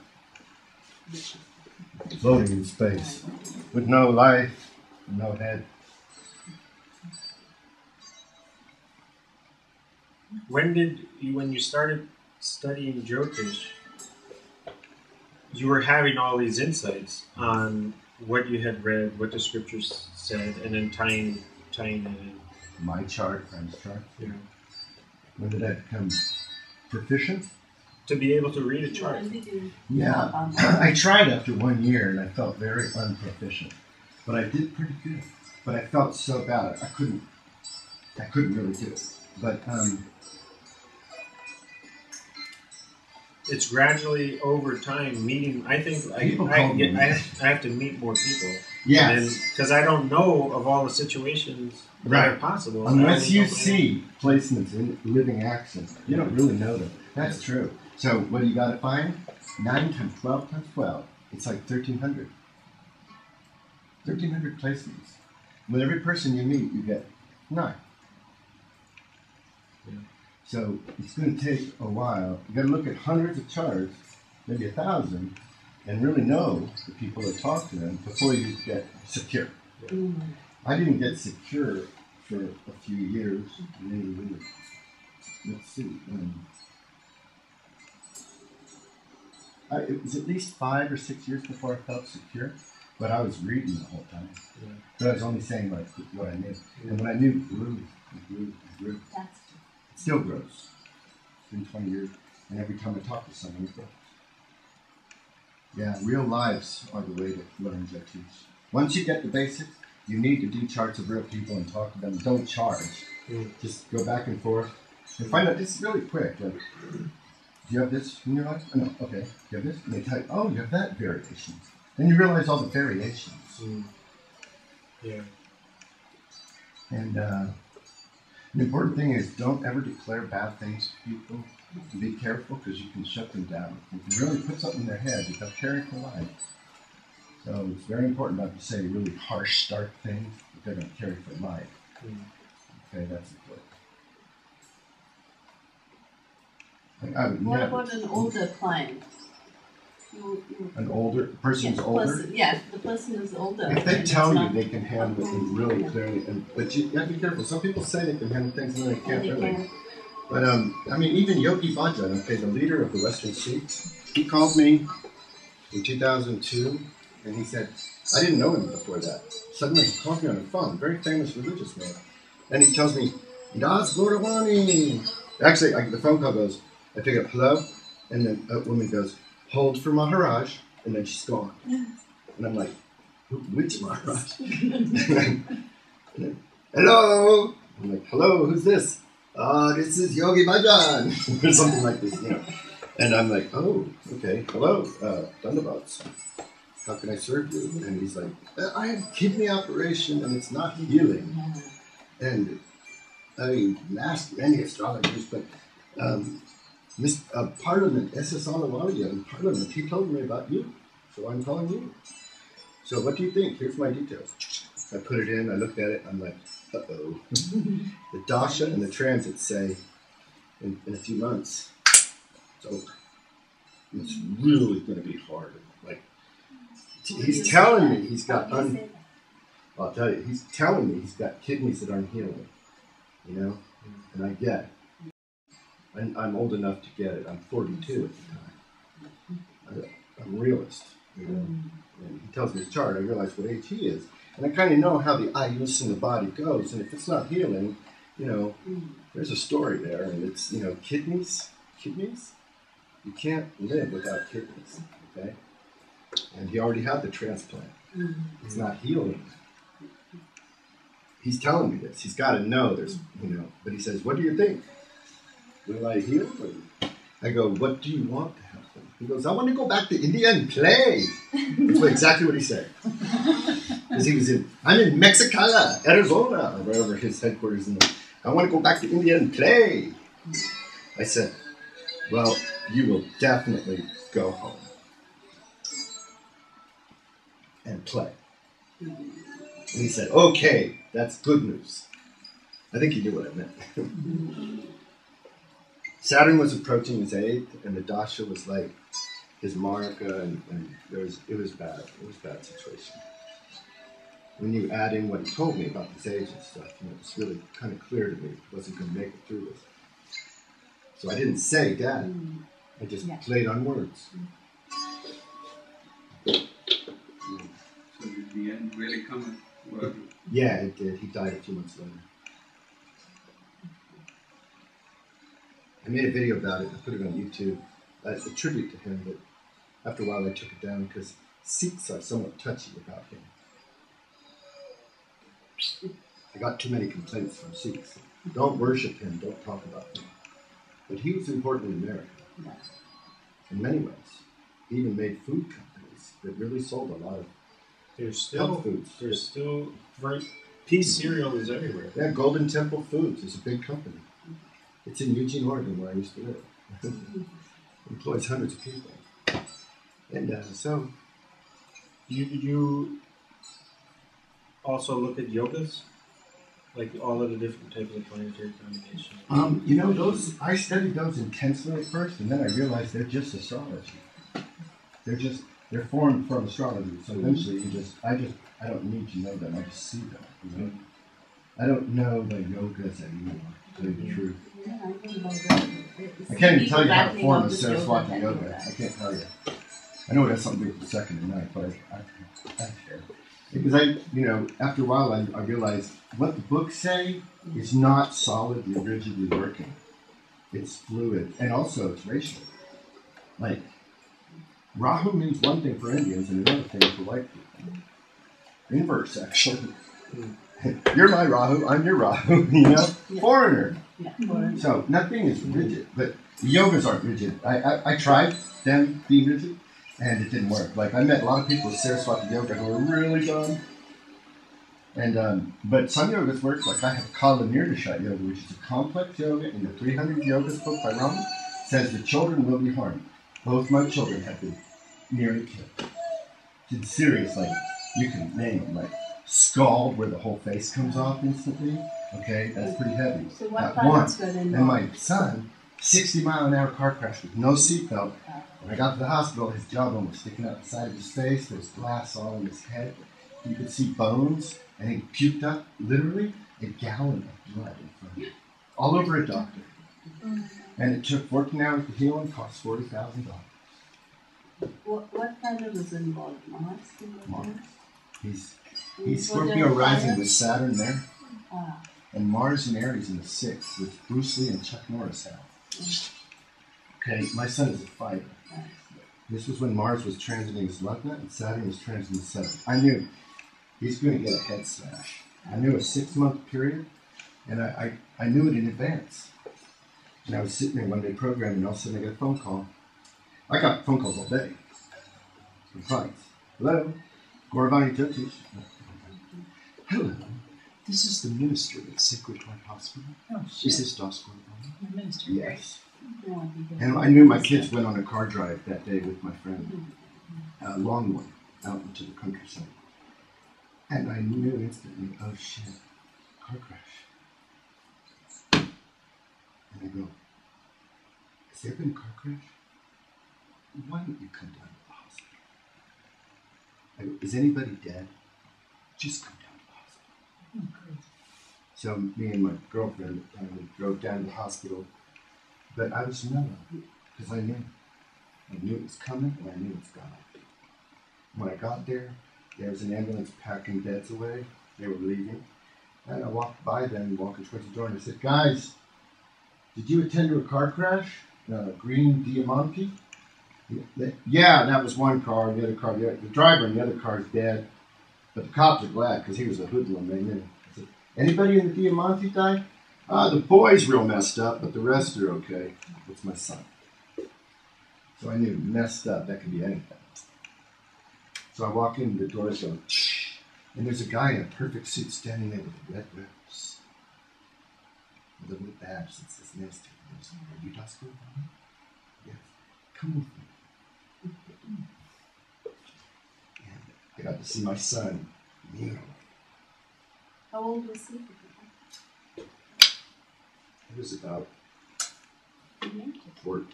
floating in space with no life, no head. When you started studying Jyotish, you were having all these insights on what you had read, what the scriptures said, and then tying it in. My chart, friend's chart. Yeah. When did I become proficient? To be able to read a chart. Yeah, I tried after 1 year and I felt very unproficient. But I did pretty good. But I felt so bad, I couldn't really do it. But it's gradually over time meeting. I think I have to meet more people. yes, Because I don't know of all the situations that are possible. Unless you see placements in living action, you don't really know them. That's true. So what do you got to find? 9 times 12 times 12. It's like 1,300. 1,300 placements. With every person you meet, you get 9. Yeah. So it's going to take a while. You got to look at hundreds of charts, maybe 1,000, and really know the people that talk to them before you get secure. I didn't get secure for a few years. Maybe, let's see. It was at least 5 or 6 years before I felt secure, but I was reading the whole time. Yeah. But I was only saying like what I knew. And what I knew grew and grew and grew. It still grows. It's been 20 years, and every time I talk to someone, it grows. Yeah, real lives are the way to learn Jyotish. Once you get the basics, you need to do charts of real people and talk to them. Don't charge. Just go back and forth and find out. This is really quick. Like, do you have this in your life? Oh, no. Okay. You have this? And they tell you, oh, you have that variation. Then you realize all the variations. Yeah. And the important thing is don't ever declare bad things to people. And be careful because you can shut them down. You can really put something in their head that they'll carry for life. So it's very important not to say really harsh, stark things that they're going to carry for life. Okay, that's important. I would What never, about an older client? an older person's older? The person is older. If they tell you they can handle it really clearly, but you have to be careful. Some people say they can handle things and they can't really. But I mean, even Yogi Bhajan, okay, the leader of the Western Sikhs, he called me in 2002, and he said, I didn't know him before that. Suddenly he called me on the phone, very famous religious man, and he tells me, Das Goravani. Actually, the phone call goes, I pick up, hello, and then a woman goes, hold for Maharaj, and then she's gone. And I'm like, which Maharaj? Hello. I'm like, hello, who's this? This is Yogi Bhajan, or something like this, you know. And I'm like, oh, okay, hello, Thunderbouts. How can I serve you? And he's like, I had a kidney operation and it's not healing. And I mean, asked many astrologers, but Parliament, SS Ahluwalia in Parliament, he told me about you, so I'm calling you. So what do you think? Here's my details. I put it in, I looked at it, I'm like, uh-oh. The Dasha and the transits say, in a few months, it's over. It's really going to be hard. Like, he's telling me he's got, I'll tell you, he's telling me he's got kidneys that aren't healing, you know, and I get it. I'm old enough to get it. I'm 42 at the time. I'm a realist, you know, and he tells me his chart. I realize what age he is. And I kind of know how the ayus in the body goes, and if it's not healing, you know, there's a story there, and it's, you know, kidneys, you can't live without kidneys, okay? And he already had the transplant. It's not healing. He's telling me this. He's got to know there's, you know, but he says, what do you think? Will I heal? I go, what do you want to happen? He goes, I want to go back to India and play. That's exactly what he said. Because he was I'm in Mexicali, Arizona, or wherever his headquarters is. I want to go back to India and play. I said, well, you will definitely go home and play. And he said, okay, that's good news. I think he knew what I meant. Saturn was approaching his 8th, and the Dasha was like his Marika, and it was bad. It was a bad situation. When you add in what he told me about his age and stuff, you know, it's really kind of clear to me he wasn't going to make it through this. So I didn't say Dad. I just played on words. So did the end really come? Yeah, it did. He died a few months later. I made a video about it. I put it on YouTube. A tribute to him, but after a while I took it down because Sikhs are somewhat touchy about him. I got too many complaints from Sikhs. Don't worship him, don't talk about him. But he was important in America. In many ways. He even made food companies that really sold a lot of health foods. There's still peace cereal is everywhere. Yeah, Golden Temple Foods is a big company. It's in Eugene, Oregon, where I used to live. Employs hundreds of people. And so... You also look at yogas? Like all of the different types of planetary combinations? You know, those I studied those intensely at first, and then I realized they're just astrology. They're just... they're formed from astrology. So eventually, I don't need to know them. I just see them. You know? I don't know the yogas anymore, to tell you the truth. Yeah, I don't know that. I can't even tell you how to form a Saraswati yoga. I can't tell you. I know it has something to do with the second and ninth, but I share. Because after a while, I realized what the books say is not solidly, rigidly working. It's fluid, and also it's racial. Like, Rahu means one thing for Indians and another thing for white people. Inverse, actually. You're my Rahu, I'm your Rahu, Yeah. Foreigner. Yeah, foreigner. So nothing is rigid, but the yogas aren't rigid. I tried them being rigid, and it didn't work. Like, I met a lot of people with Saraswati yoga who were really dumb. And but some yogas work. Like, I have Kala Nirdasha yoga, which is a complex yoga in the 300 Yogas book by Rama. Says the children will be harmed. Both my children have been nearly killed. It's serious. Like, you can name them. Like, scald where the whole face comes off instantly. Okay, that's pretty heavy. So what That one. planets were involved? And my son, 60-mile-an-hour car crash with no seatbelt. When I got to the hospital, his jawbone was sticking out the side of his face. There was glass all in his head. You could see bones, and he puked up literally a gallon of blood in front of me, all over a doctor. And it took 14 hours to heal and cost $40,000. What planet was involved? Mars? Mars. He's Was Scorpio there rising fire? with Saturn there, Ah, and Mars and Aries in the 6th, which Bruce Lee and Chuck Norris have. Okay, my son is a fighter. nice. This was when Mars was transiting his Lagna and Saturn was transiting his 7th. I knew he's going to get a head smash. I knew a 6-month period, and I knew it in advance. And I was sitting there one day programming, and all of a sudden I get a phone call. I got phone calls all day from clients. Hello, Goravani Jyotish. Hello, this is the minister at Sacred Heart Hospital. Oh, Is shit. this Das Goravani? The minister. Yes. No idea. And I knew my kids went on a car drive that day with my friend, a long one, out into the countryside. And I knew instantly, oh shit, car crash. And I go, has there been a car crash? Why don't you come down to the hospital? I go, is anybody dead? Just come down to the hospital. Oh, great. So me and my girlfriend drove down to the hospital. But I was mellow, because I knew it was coming, and I knew it was God. When I got there was an ambulance packing beds away. They were leaving. And I walked by them, walking towards the door, and I said, guys, did you attend to a car crash? Green Diamante? Yeah, that was one car. The other car, the driver in the other car is dead. But the cops are glad, because he was a hoodlum. They knew. I said, anybody in the Diamante died? The boy's real messed up, but the rest are okay. It's my son. So I knew messed up, that could be anything. So I walk in, the doors go, shh, and there's a guy in a perfect suit standing there with a red rose. With a little badge that says minister. He goes, are you Das Goravani? Yes. Come with me. And I got to see my son, Nero. How old was he? He was about 14.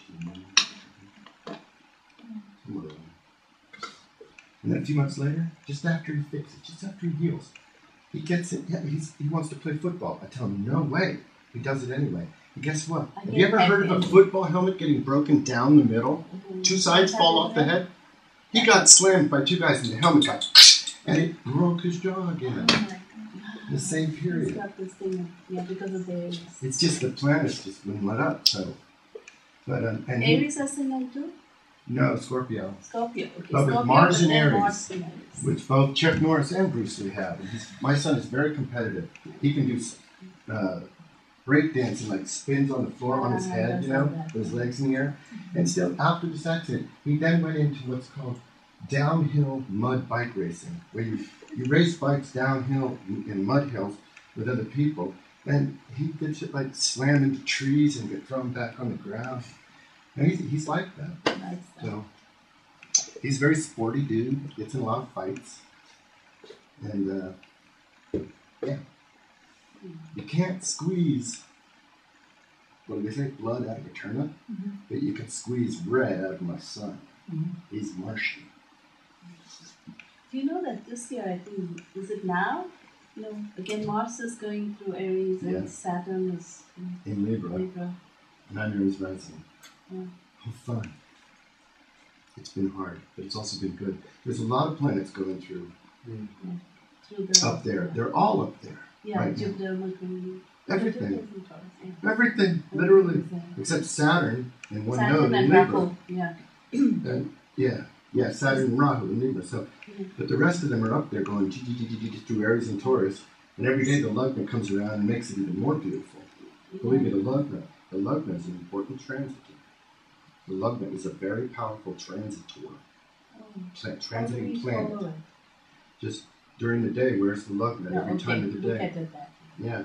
Somewhere around. And then a few months later, just after he fixes it, just after he heals, he gets it. Yeah, he wants to play football. I tell him, no way. He does it anyway. And guess what? Have you ever heard of a football helmet getting broken down the middle? Two sides fall off the head? He got slammed by two guys and the helmet got, and it broke his jaw again. Oh, my God. The same He's period. got this thing, yeah, because of the Aries. It's just the planets just wouldn't let up. So, but and he, Aries ascendant too? no, Scorpio. Scorpio. Okay. But with Scorpio, Mars and then Aries. Mars and Aries. Which both Chuck Norris and Bruce Lee have. And my son is very competitive. He can do break dancing, like spins on the floor on his head, with his legs in the air. And still, after this accident, he then went into what's called downhill mud bike racing, where you race bikes downhill in mud hills with other people. And he gets it like slam into trees and get thrown back on the ground. And he's like that. Nice. So he's a very sporty dude, gets in a lot of fights. And yeah. You can't squeeze, what do they say, blood out of a turnip? But you can squeeze red out of my son. He's marshy. Do you know that this year, I think, is it now? You know, again, Mars is going through Aries and Yes. Saturn is In Libra. Libra. And I'm Aries rising. Yeah. How fun. It's been hard, but it's also been good. There's a lot of planets going through Through the, up there. They're all up there. Yeah, right now. Jupiter, Mercury. Everything. Jupiter is in Taurus, yeah. Everything, literally. Except Saturn and one node Saturn in and Libra. Rahu, yeah. And yeah, Saturn and Rahu in Libra. So, but the rest of them are up there going through Aries and Taurus, and every day the Lugna comes around and makes it even more beautiful. Believe me, the Lugna is an important transitor. The Lugna is a very powerful transitor. Transiting planet. Just during the day, where's the Lugna? Every time of the day. Yeah.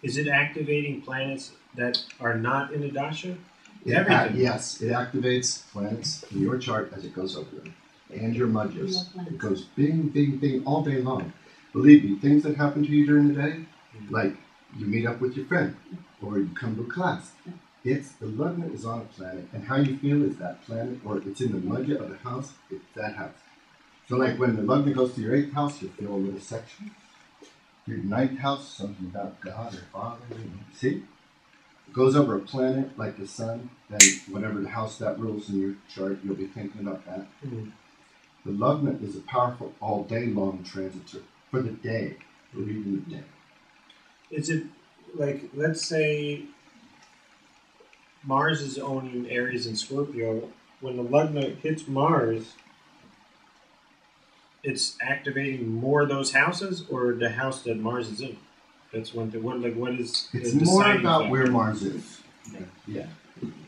Is it activating planets that are not in a dasha? Yes, it activates planets in your chart as it goes over them. And your mudjas. It goes bing, bing, bing all day long. Believe me, things that happen to you during the day, like you meet up with your friend, or you come to a class. It's the Lugna is on a planet, and how you feel is that planet, or it's in the mudja of the house, it's that house. So like when the Lugna goes to your 8th house, you feel a little section. Your 9th house, something about God or Father, see? It goes over a planet like the sun, then whatever the house that rules in your chart, you'll be thinking about that. The Lugna is a powerful all day long transitor for the day, for even the day. Is it like, let's say Mars is owning Aries and Scorpio, when the Lugna hits Mars, it's activating more of those houses, or the house that Mars is in? That's what is. It's the more deciding about factor? where Mars is. Yeah.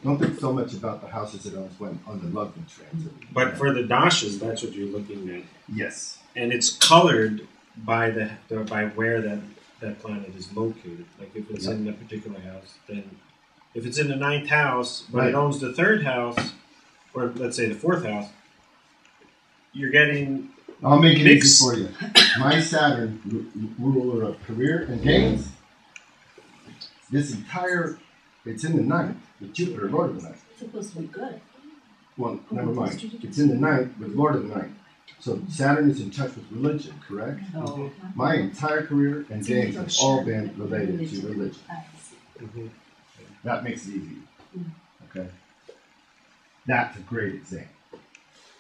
Don't think so much about the houses it owns when on the Lugna transit. But for the dashas, that's what you're looking at, Yes. and it's colored by by where that planet is located. Like if it's in a particular house, then if it's in the 9th house, but it owns the 3rd house, or let's say the 4th house, you're getting. I'll make it easy for you. My Saturn, ruler of career and gains, it's in the 9th with Jupiter, Lord of the 9th. It's supposed to be good. Well, never mind. It's in the 9th with Lord of the 9th. So Saturn is in touch with religion, correct? Oh. My entire career and gains have all been related to religion. That makes it easy. Okay? That's a great example.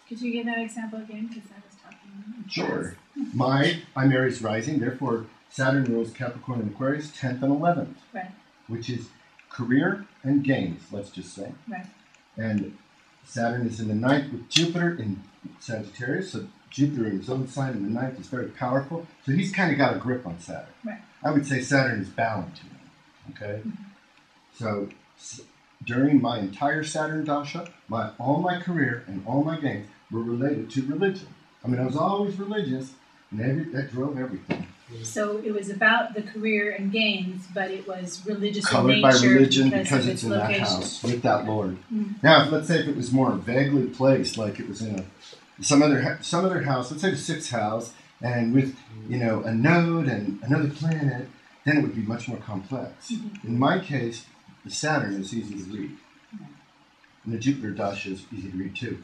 Could you give that example again? Because I was talking. Sure. I'm Aries rising, therefore Saturn rules Capricorn and Aquarius 10th and 11th. Right. Which is career and gains, let's just say. Right. And Saturn is in the 9th with Jupiter in Sagittarius, so Jupiter in his own sign in the 9th is very powerful. So he's kind of got a grip on Saturn. Right. I would say Saturn is bound to him. Okay? So during my entire Saturn Dasha, all my career and all my gains were related to religion. I mean, I was always religious, and that drove everything. So it was about the career and gains, but it was religious Colored in by nature religion because because of it's its in location. that house with that Lord. Now, let's say if it was more vaguely placed, like it was in some other house, let's say the 6th house, and with a node and another planet, then it would be much more complex. In my case, the Saturn is easy to read, and the Jupiter Dasha is easy to read too.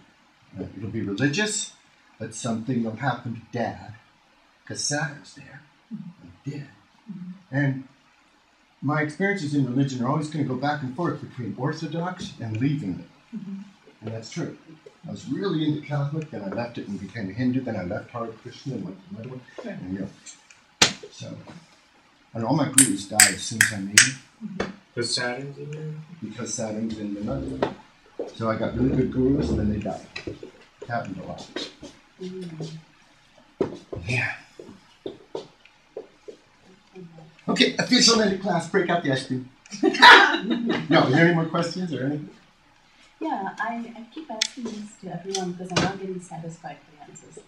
It'll be religious, but something will happen to Dad because Saturn's there. Did. And my experiences in religion are always going to go back and forth between Orthodox and leaving it. And that's true. I was really into Catholic, then I left it and became a Hindu, then I left Hare Krishna and went to another one. And, so, and all my gurus die as soon as I meet them. Because Saturn's in there? Because Saturn's in the nut. So I got really good gurus and then they died. It happened a lot. Yeah. Okay, official end of class. Break out the ice cream. No, is there any more questions or anything? Yeah, I keep asking this to everyone because I'm not getting satisfied with the answers.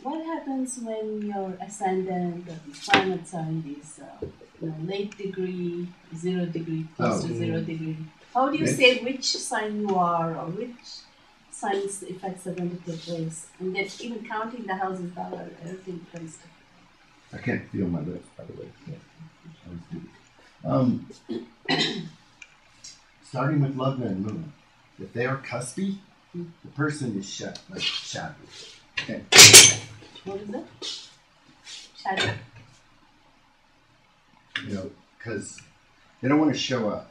What happens when your ascendant planets are in these late degree, 0 degree, close to 0 degree? How do you say which sign you are or which signs the effects are going to take place? And then even counting the houses that are everything becomes different. I can't feel my lips, by the way. Yeah. Starting with Lugna and Moon. If they are cuspy, The person is like shattered. Okay. What is it? Shadow. You know, because they don't want to show up.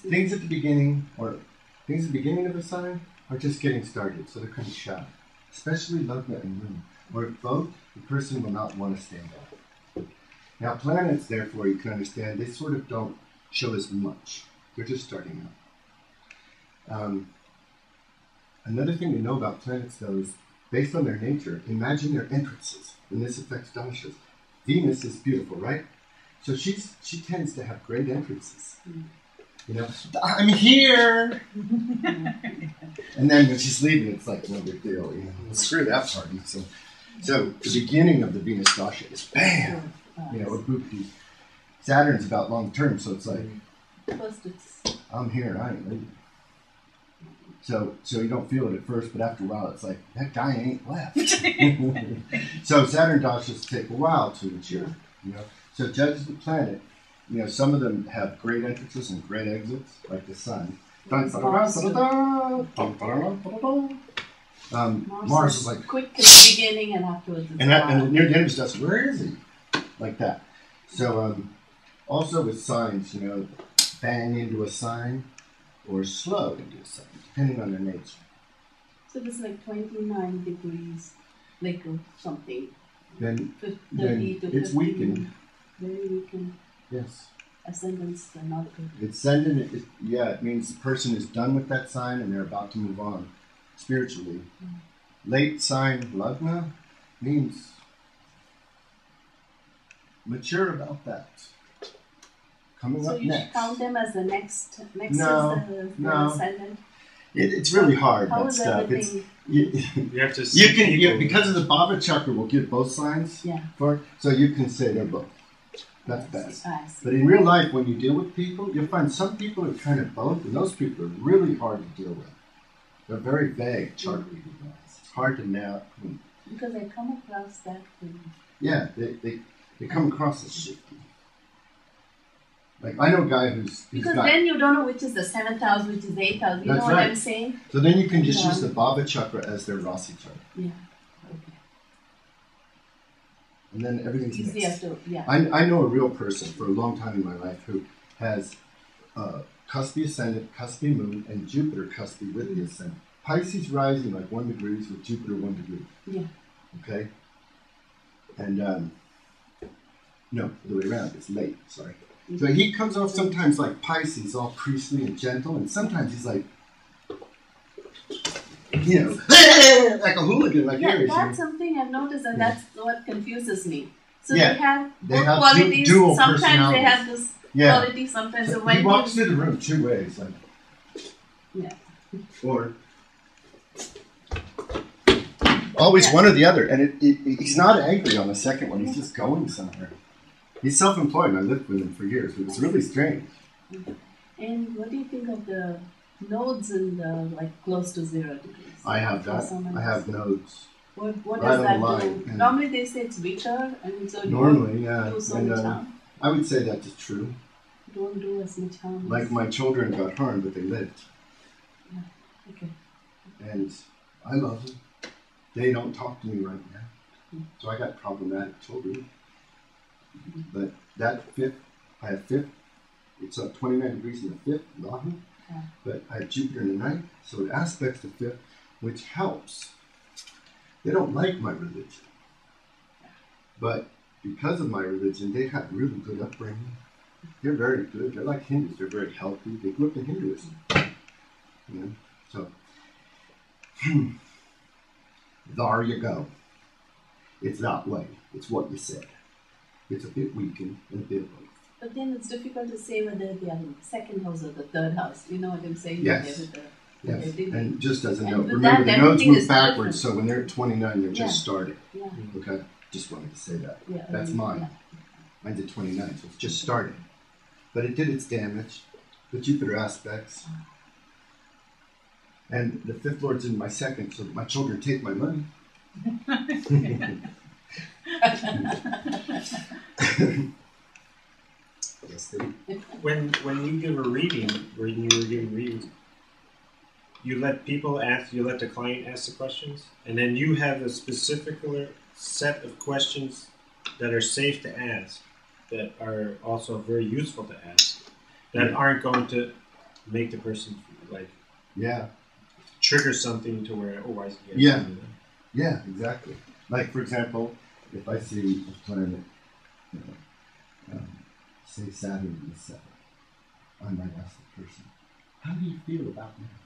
Things at the beginning of a sign are just getting started, so they're kind of shy. Especially Lagna and Moon. Or if both, the person will not want to stand out. Now planets, therefore, you can understand, they sort of don't show as much. They're just starting out. Another thing to know about planets, though, is based on their nature, imagine their entrances, and this affects Dashas. Venus is beautiful, right? So she tends to have great entrances. You know, I'm here! And then when she's leaving, it's like no big deal. You know, screw that party. So the beginning of the Venus Dasha is bam! You know, a boopy. Saturn's about long term, so it's like, First it's I'm here, I ain't leaving. So you don't feel it at first, but after a while, it's like, that guy ain't left. So Saturn Dashas take a while to mature. You know, so judge the planet. You know, some of them have great entrances and great exits, like the sun. Mars is like quick at the beginning and afterwards it's and near the end of stuff, where is he? Like that. So also with signs, you know, bang into a sign or slow into a sign, depending on their nature. So it's like 29 degrees, like something. Then 30 to it's 50. weakened. Very weakened. Yes. Ascendants are not good. It's sending it. It means the person is done with that sign and they're about to move on spiritually. Late sign Lagna means mature about that. Coming So up you next. should count them as the next No, is the no. ascendant. It's really hard, How that is stuff. everything? You have to see Because of the Bhava Chakra will give both signs Yeah. for it, so you can say they're both. That's best. I see. But in real life, when you deal with people, you'll find some people are kind of both, and those people are really hard to deal with. They're very vague chart reading wise. It's hard to know. Because I come across that thing. Yeah, they come across as shifty. Like, I know a guy who's Because got... then you don't know which is the 7th house, which is the 8th house. You That's know what right. I'm saying? So then you can just use the Bhava Chakra as their Rasi Chakra. Yeah. Okay. And then everything's Easier mixed. to, yeah. I know a real person for a long time in my life who has Cuspi Ascendant, Cuspi Moon, and Jupiter Cuspi with the Ascendant. Pisces rising like 1 degree with Jupiter 1 degree. Yeah. Okay? And, no, the way around, it's late, sorry. So he comes off sometimes like Pisces, all priestly and gentle, and sometimes he's like, you know, like a hooligan, like Yeah, Aries. that's something I've noticed, and that's what confuses me. So Yeah. they have qualities. dual Sometimes they personalities. have this Yeah. quality. Sometimes So so when he walks through the room 2 ways, like, yeah. or always one or the other, and he's not angry on the second one. He's just going somewhere. He's self-employed, and I lived with him for years. It was really strange. And what do you think of the nodes in the like close to 0 degrees? I have that. Someone I have nodes. What right does on that the line, do? and- Normally they say it's weaker, and so Normally, don't yeah. do so And, much harm. I would say that is true. Don't do as much harm. Like as- my children got harmed, but they lived. Okay. And I love them. They don't talk to me right now. So I got problematic children. But that fifth, I have fifth. It's up 29 degrees in the fifth, Rahu. Yeah. But I have Jupiter in the ninth, so it aspects the fifth, which helps. They don't like my religion. But because of my religion, they have really good upbringing. They're very good. They're like Hindus. They're very healthy. They grew up in Hinduism. You know? So, there you go. It's that way. It's what you said. It's a bit weakened and a bit both. But then it's difficult to say whether they are in the 2nd house or the 3rd house. You know what I'm saying? Yes. With the- Yes. with the- And just as a And note, with remember that, the nodes everything move is backwards, different. so when they're at 29, they're Yeah. just starting. Yeah. Okay? Just wanted to say that. Yeah. That's mine. Mine's at 29, so it's just starting. But it did its damage. The Jupiter aspects. And the fifth lord's in my second, so my children take my money. Yes, they do. When you give a reading, when you were giving readings, you let people ask, you let the client ask the questions, and then you have a specific set of questions that are safe to ask, that are also very useful to ask, that aren't going to make the person like trigger something to where Yeah, exactly. Like for example, if I see a planet, you know, say Saturn in the 7th, I might ask the person, how do you feel about marriage?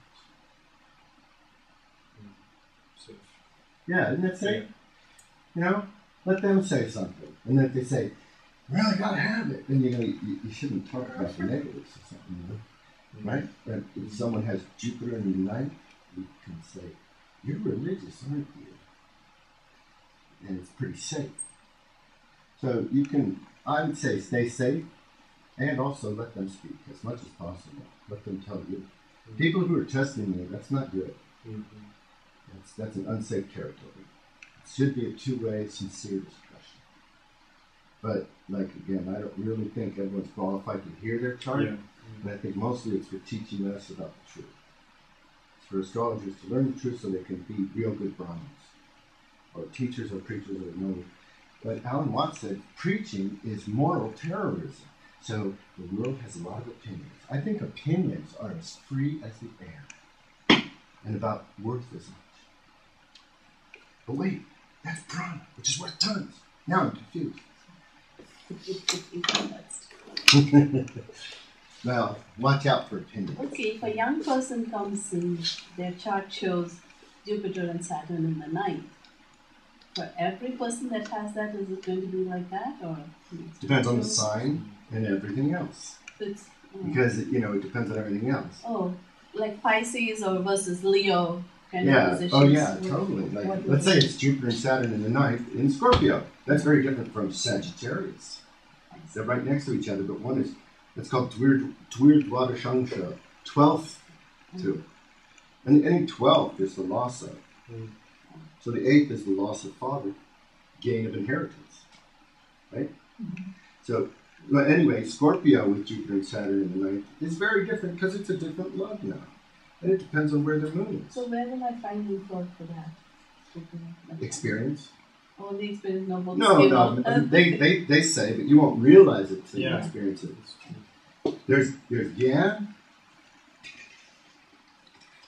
Yeah, isn't that safe? You know, let them say something. And then if they say, really gotta have it, then you shouldn't talk about the negatives or something, you know? Right? But if someone has Jupiter in the 9th, you can say, you're religious, aren't you? And it's pretty safe. So you can, I would say, stay safe and also let them speak as much as possible. Let them tell you. People who are testing you, that's not good. That's an unsafe territory. It should be a two-way, sincere discussion. But, like, again, I don't really think everyone's qualified to hear their chart. And I think mostly it's for teaching us about the truth. It's for astrologers to learn the truth so they can be real good Brahmins, or teachers or preachers or no. But Alan Watts said preaching is moral terrorism. So the world has a lot of opinions. I think opinions are as free as the air and about worth as much. But wait, that's prana, which is worth tons. Now I'm confused. Well, watch out for opinions. Okay, if a young person comes in, their chart shows Jupiter and Saturn in the 9th. For every person that has that, is it going to be like that, or depends on the sign and everything else? It's, because it depends on everything else. Oh, like Pisces or versus Leo kind of positions. Oh yeah, totally. Like, let's say it's Jupiter and Saturn in the 9th in Scorpio. That's very different from Sagittarius. They're right next to each other, but one is, it's called Twir Dwadashangsha, 12th to. And any 12th is the loss of. So the 8th is the loss of father, gain of inheritance, right? So, well, anyway, Scorpio with Jupiter and Saturn in the 9th is very different because it's a different love now. And it depends on where the moon is. So where will I find info for that? Experience. Oh, the experience, no books. No, they say, but you won't realize it until you experience it. There's Gyan,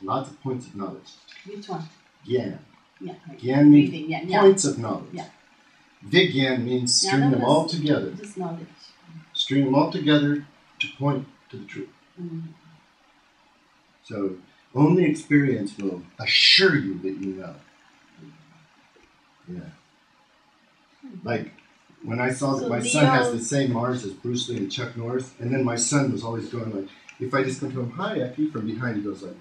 lots of points of knowledge. Which one? Gyan. Yeah. Gyan means points of knowledge. Yeah. Vigyan means string them all together. Just knowledge. String them all together to point to the truth. So only experience will assure you that you know. Yeah. Like when I saw that my son has the same Mars as Bruce Lee and Chuck Norris, and then my son was always going like, if I just go to him, hi, Effie, from behind, he goes like,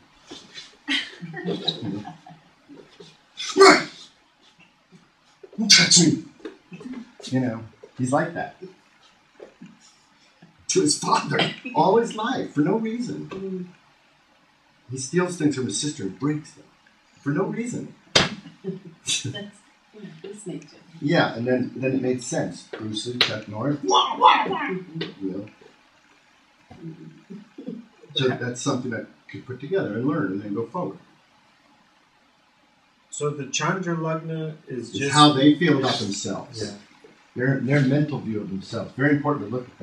right! Don't touch me! He's like that. To his father, all his life, for no reason. He steals things from his sister and breaks them, for no reason. That's nature. Yeah, and then it made sense. Bruce Lee, Chuck Norris, So that's something that could put together and learn and then go forward. So the Chandra Lagna is just how they feel about themselves. Yeah. Their mental view of themselves. Very important to look at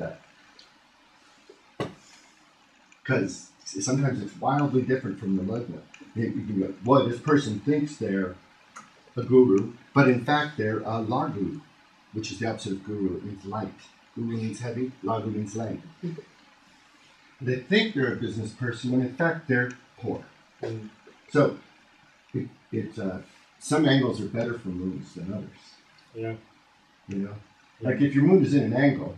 that. Because sometimes it's wildly different from the Lagna. You can go, boy, this person thinks they're a guru, but in fact they're a lagu, which is the opposite of guru. It means light. Guru means heavy, lagu means light. They think they're a business person when in fact they're poor. So some angles are better for moons than others. Yeah. Like if your moon is in an angle,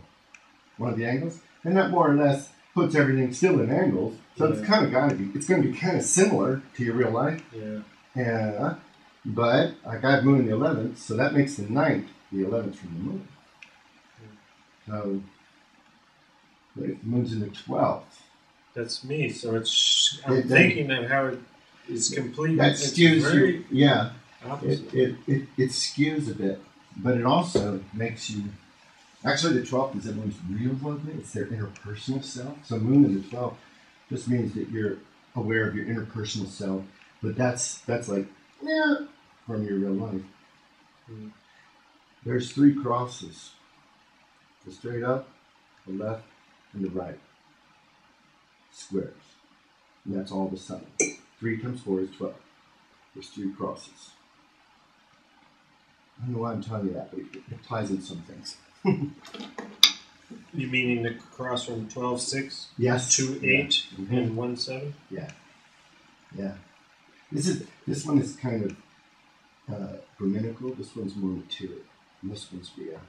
one of the angles, then that more or less puts everything still in angles. So it's kind of going to be kind of similar to your real life. Yeah. But like I have moon in the 11th, so that makes the 9th the 11th from the moon. So if the moon's in the 12th. That's me. So I'm thinking of how it is complete. That skews you. Yeah. Opposite. It skews a bit, but it also makes you. Actually, the 12th is everyone's real lovely. It's their interpersonal self. So moon in the 12th just means that you're aware of your interpersonal self, but that's like from your real life. There's 3 crosses: the straight up, the left, and the right. Squares. And that's all the sun. 3 times 4 is 12. There's 3 crosses. I don't know why I'm telling you that, but it applies in some things. You meaning the cross from 12-6 Yes. to 8 and 1-7? Yeah. Yeah. This one is kind of Brahminical. This one's more material. And this one's reality.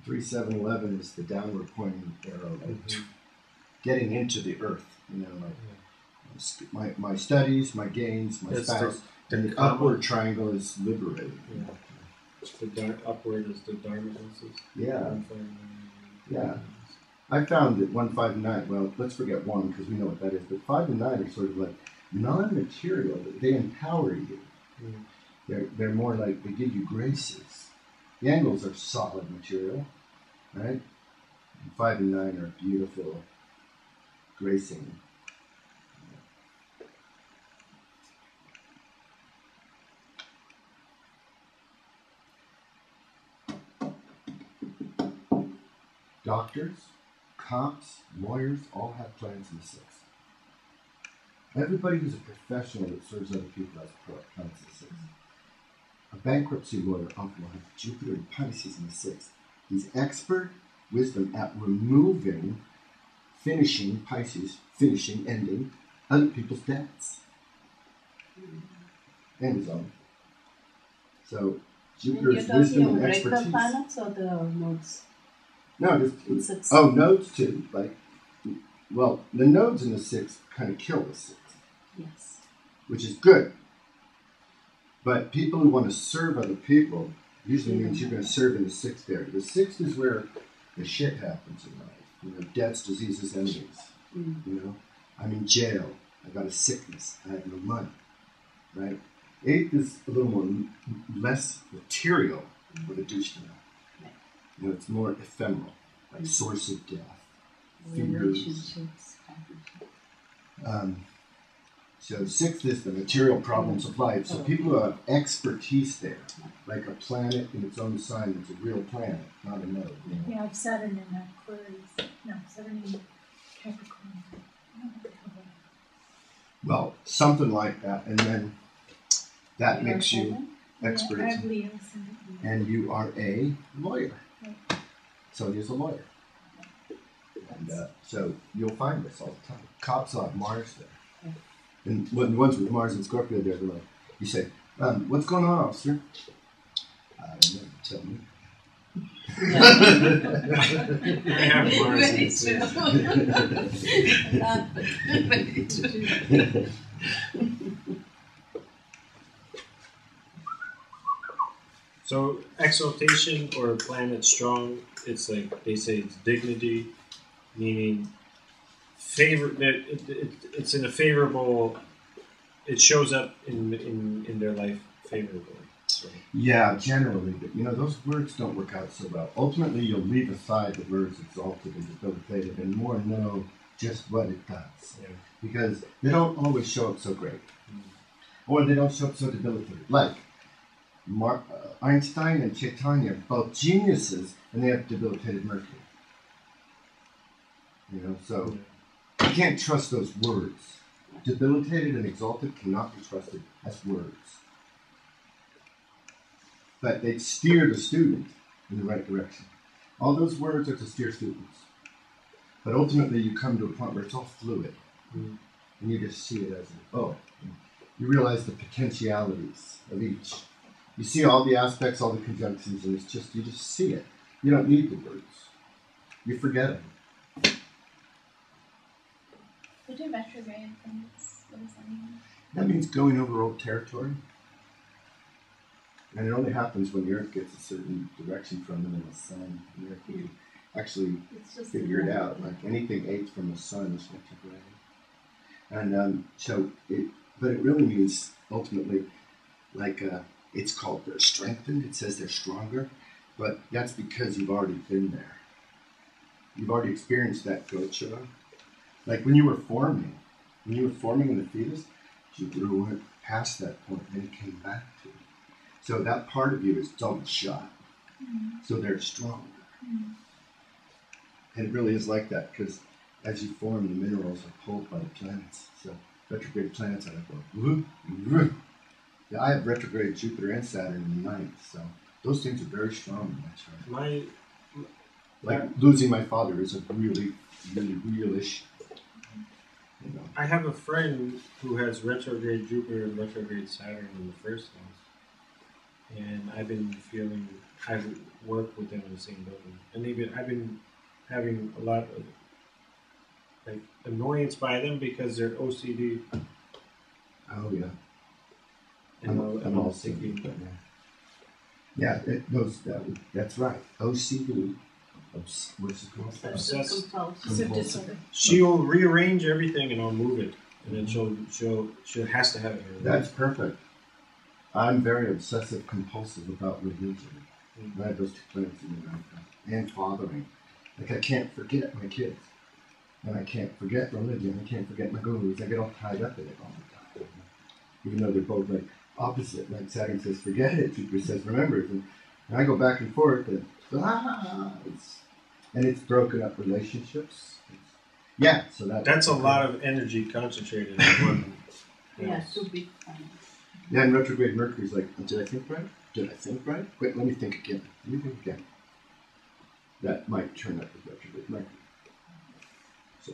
3-7-11 is the downward pointing arrow, like getting into the earth. You know, like my studies, my gains, my spouse. And the upward triangle is liberating. Yeah. The upward is the Dharma. Yeah. Yeah. I found that 1, 5, and 9, well, let's forget 1 because we know what that is, but 5 and 9 are sort of like non-material. They empower you. They're more like, they give you graces. The angles are solid material, right? And 5 and 9 are beautiful, gracing. Doctors, cops, lawyers all have planets in the 6th. Everybody who's a professional that serves other people has planets in the 6th. A bankruptcy lawyer often will have Jupiter and Pisces in the 6th. He's expert wisdom at removing, ending other people's debts. And his own. So Jupiter's wisdom and expertise. Regular planets or the nodes? No, nodes too. Like, well, the nodes in the 6th kind of kill the 6th. Yes. Which is good. But people who want to serve other people usually means you're going to serve in the 6th area. The 6th is where the shit happens in life. You know, deaths, diseases, enemies. You know, I'm in jail. I got a sickness. I have no money. Right? 8th is a little more less material with a Dasha. You know, it's more ephemeral, like source of death, figures. So 6th is the material problems of life. So people who have expertise there, like a planet in its own sign, it's a real planet, not a node. You know? Yeah, I have Saturn in Aquarius. No, Saturn in Capricorn. Well, something like that, and then that makes you expert. Yeah, I have Leo. And you are a lawyer. So he is a lawyer. And so you'll find this all the time. Cops will have Mars there. And the ones with Mars and Scorpio, they're like, you say, what's going on, officer? I don't know, tell me. I have Mars in the 6th. So exaltation or planet strong, it's like they say it's dignity, meaning it's in a favorable. It shows up in their life favorably. So. Yeah, generally, but you know those words don't work out so well. Ultimately, you'll leave aside the words exalted and debilitated, and more know just what it does, because they don't always show up so great, or they don't show up so debilitated. Like Einstein and Chaitanya, both geniuses, and they have debilitated Mercury. You know, so you can't trust those words. Debilitated and exalted cannot be trusted as words. But they steer the student in the right direction. All those words are to steer students. But ultimately you come to a point where it's all fluid. And you just see it as, you realize the potentialities of each. You see all the aspects, all the conjunctions, and you just see it. You don't need the words. You forget them. What do retrograde planets? What does that mean? That means going over old territory. And it only happens when the Earth gets a certain direction from them in the Sun. The Earth can actually figure it out. Like anything 8 from the Sun is retrograde. And but it really means ultimately, like it's called they're strengthened. It says they're stronger. But that's because you've already been there. You've already experienced that gochara. Like when you were forming in the fetus, you went past that point and it came back to you. So that part of you is double shot. So they're strong. And it really is like that because as you form, the minerals are pulled by the planets. So retrograde planets are like, whoop, whoop. Yeah, I have retrograde Jupiter and Saturn in the ninth, so those things are very strong in my chart. Like losing my father is a really, really real issue. You know. I have a friend who has retrograde Jupiter and retrograde Saturn in the first house, and I've worked with them in the same building, and I've been having a lot of like annoyance by them because they're OCD. Oh yeah. And I'm all thinking, but yeah, that's right. OCD. What's it called? Obsessive. She'll rearrange everything and I'll move it, and then she has to have it. That's perfect. I'm very obsessive compulsive about religion. I have those two planets in the ninth house and fathering. Like I can't forget my kids, and I can't forget religion. I can't forget my gurus. I get all tied up in it all the time, even though they're both like opposite. Like Saturn says, forget it. Jupiter says, remember it. And I go back and forth, and it's broken up relationships. So that's a lot of energy concentrated in one. Too big. Yeah, and retrograde Mercury's like, did I think right? Did I think right? Wait, let me think again. That might turn up with retrograde Mercury. So,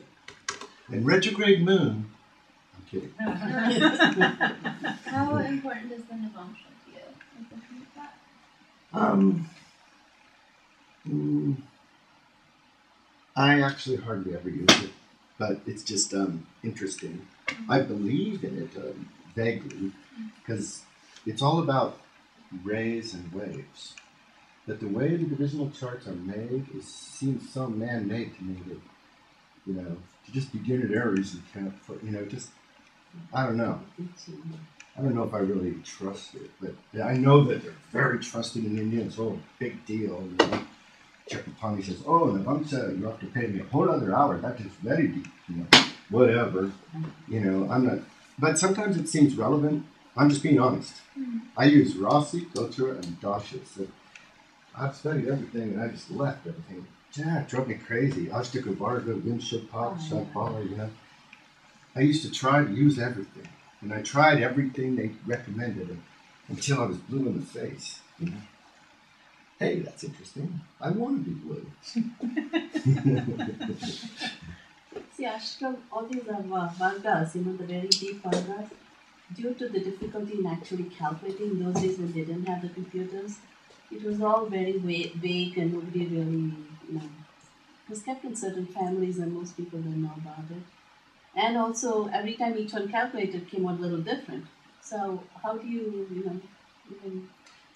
and retrograde Moon. I'm kidding. How important is the Navamsha to you? Like looking at that? I actually hardly ever use it, but it's just interesting. I believe in it vaguely because it's all about rays and waves. That the way the divisional charts are made seems so man-made to me that, to just begin at Aries and count for, I don't know. I don't know if I really trust it, but I know that they're very trusted in India. It's all a big deal. Chakapani says, "Oh, Navamsa, you have to pay me a whole other hour. That is very deep." Whatever. I'm not. But sometimes it seems relevant. I'm just being honest. I use Rasi, Gochara, and Dasha. So I've studied everything, and I just left everything. It drove me crazy. Ashtaka Varga, Vimshapat, Shakpala, I used to try to use everything. And I tried everything they recommended until I was blue in the face. Hey, that's interesting. I want to be blue. See, Ashram, all these are Vargas, the very deep Vargas, due to the difficulty in actually calculating those days when they didn't have the computers, it was all very vague and nobody really, it was kept in certain families and most people didn't know about it. And also, every time each one calculated came out a little different. So how do you, even...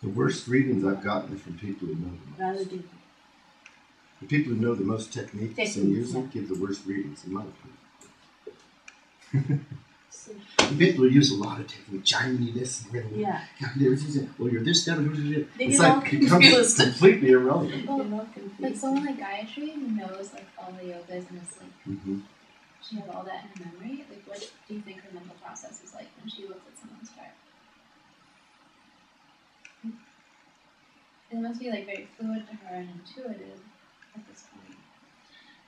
The worst readings I've gotten are from people who know the most. Validate. The people who know the most techniques and use them give the worst readings, in my opinion. The people who use a lot of techniques, Chinese this and really, well, you're this, that, and it's like it becomes completely irrelevant. Well, like someone like Gayatri who knows like all the yogas and is like, she has all that in her memory. Like, what do you think her mental process is like when she looks at someone's chart? It must be like very fluid to her and intuitive at this point.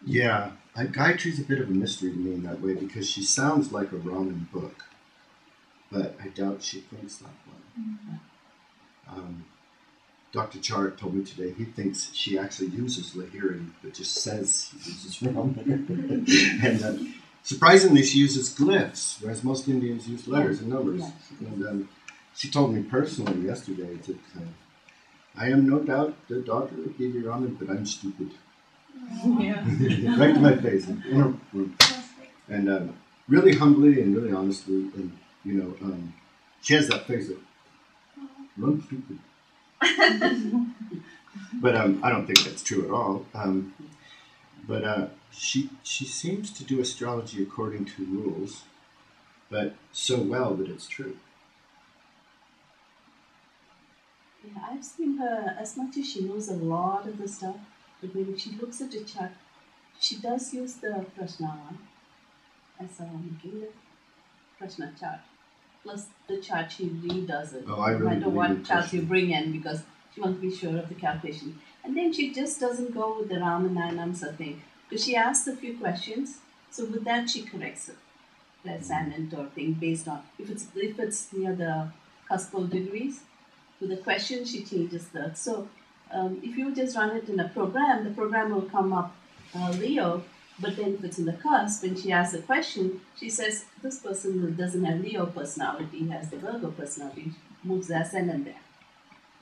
Yeah, Gayatri's a bit of a mystery to me in that way because she sounds like a Raman book, but I doubt she thinks that way. Dr. Chart told me today he thinks she actually uses Lahiri, but just says she uses Raman. And surprisingly, she uses glyphs, whereas most Indians use letters and numbers. Yeah. And she told me personally yesterday that I am no doubt the daughter of Devi Raman, but I'm stupid. Yeah. Right to my face in her room. And really humbly and really honestly, and she has that face of I'm stupid. But I don't think that's true at all. But she seems to do astrology according to rules, but so well that it's true. Yeah, I've seen her, as much as she knows a lot of the stuff, but when she looks at the chart, she does use the Prashna one as making the Prashna chart. Plus the chart, she redoes it. Oh, I no really matter believe what in charts you Prashna. bring in, because she wants to be sure of the calculation. And then she just doesn't go with the Ramananamsa thing. Because she asks a few questions, so with that she corrects it. The ascendant or thing based on if it's near the cuspal degrees. With the question she changes that. So if you just run it in a program, the program will come up Leo, but then if it's in the cusp, when she asks the question, she says, this person doesn't have Leo personality, he has the Virgo personality, moves the ascendant there.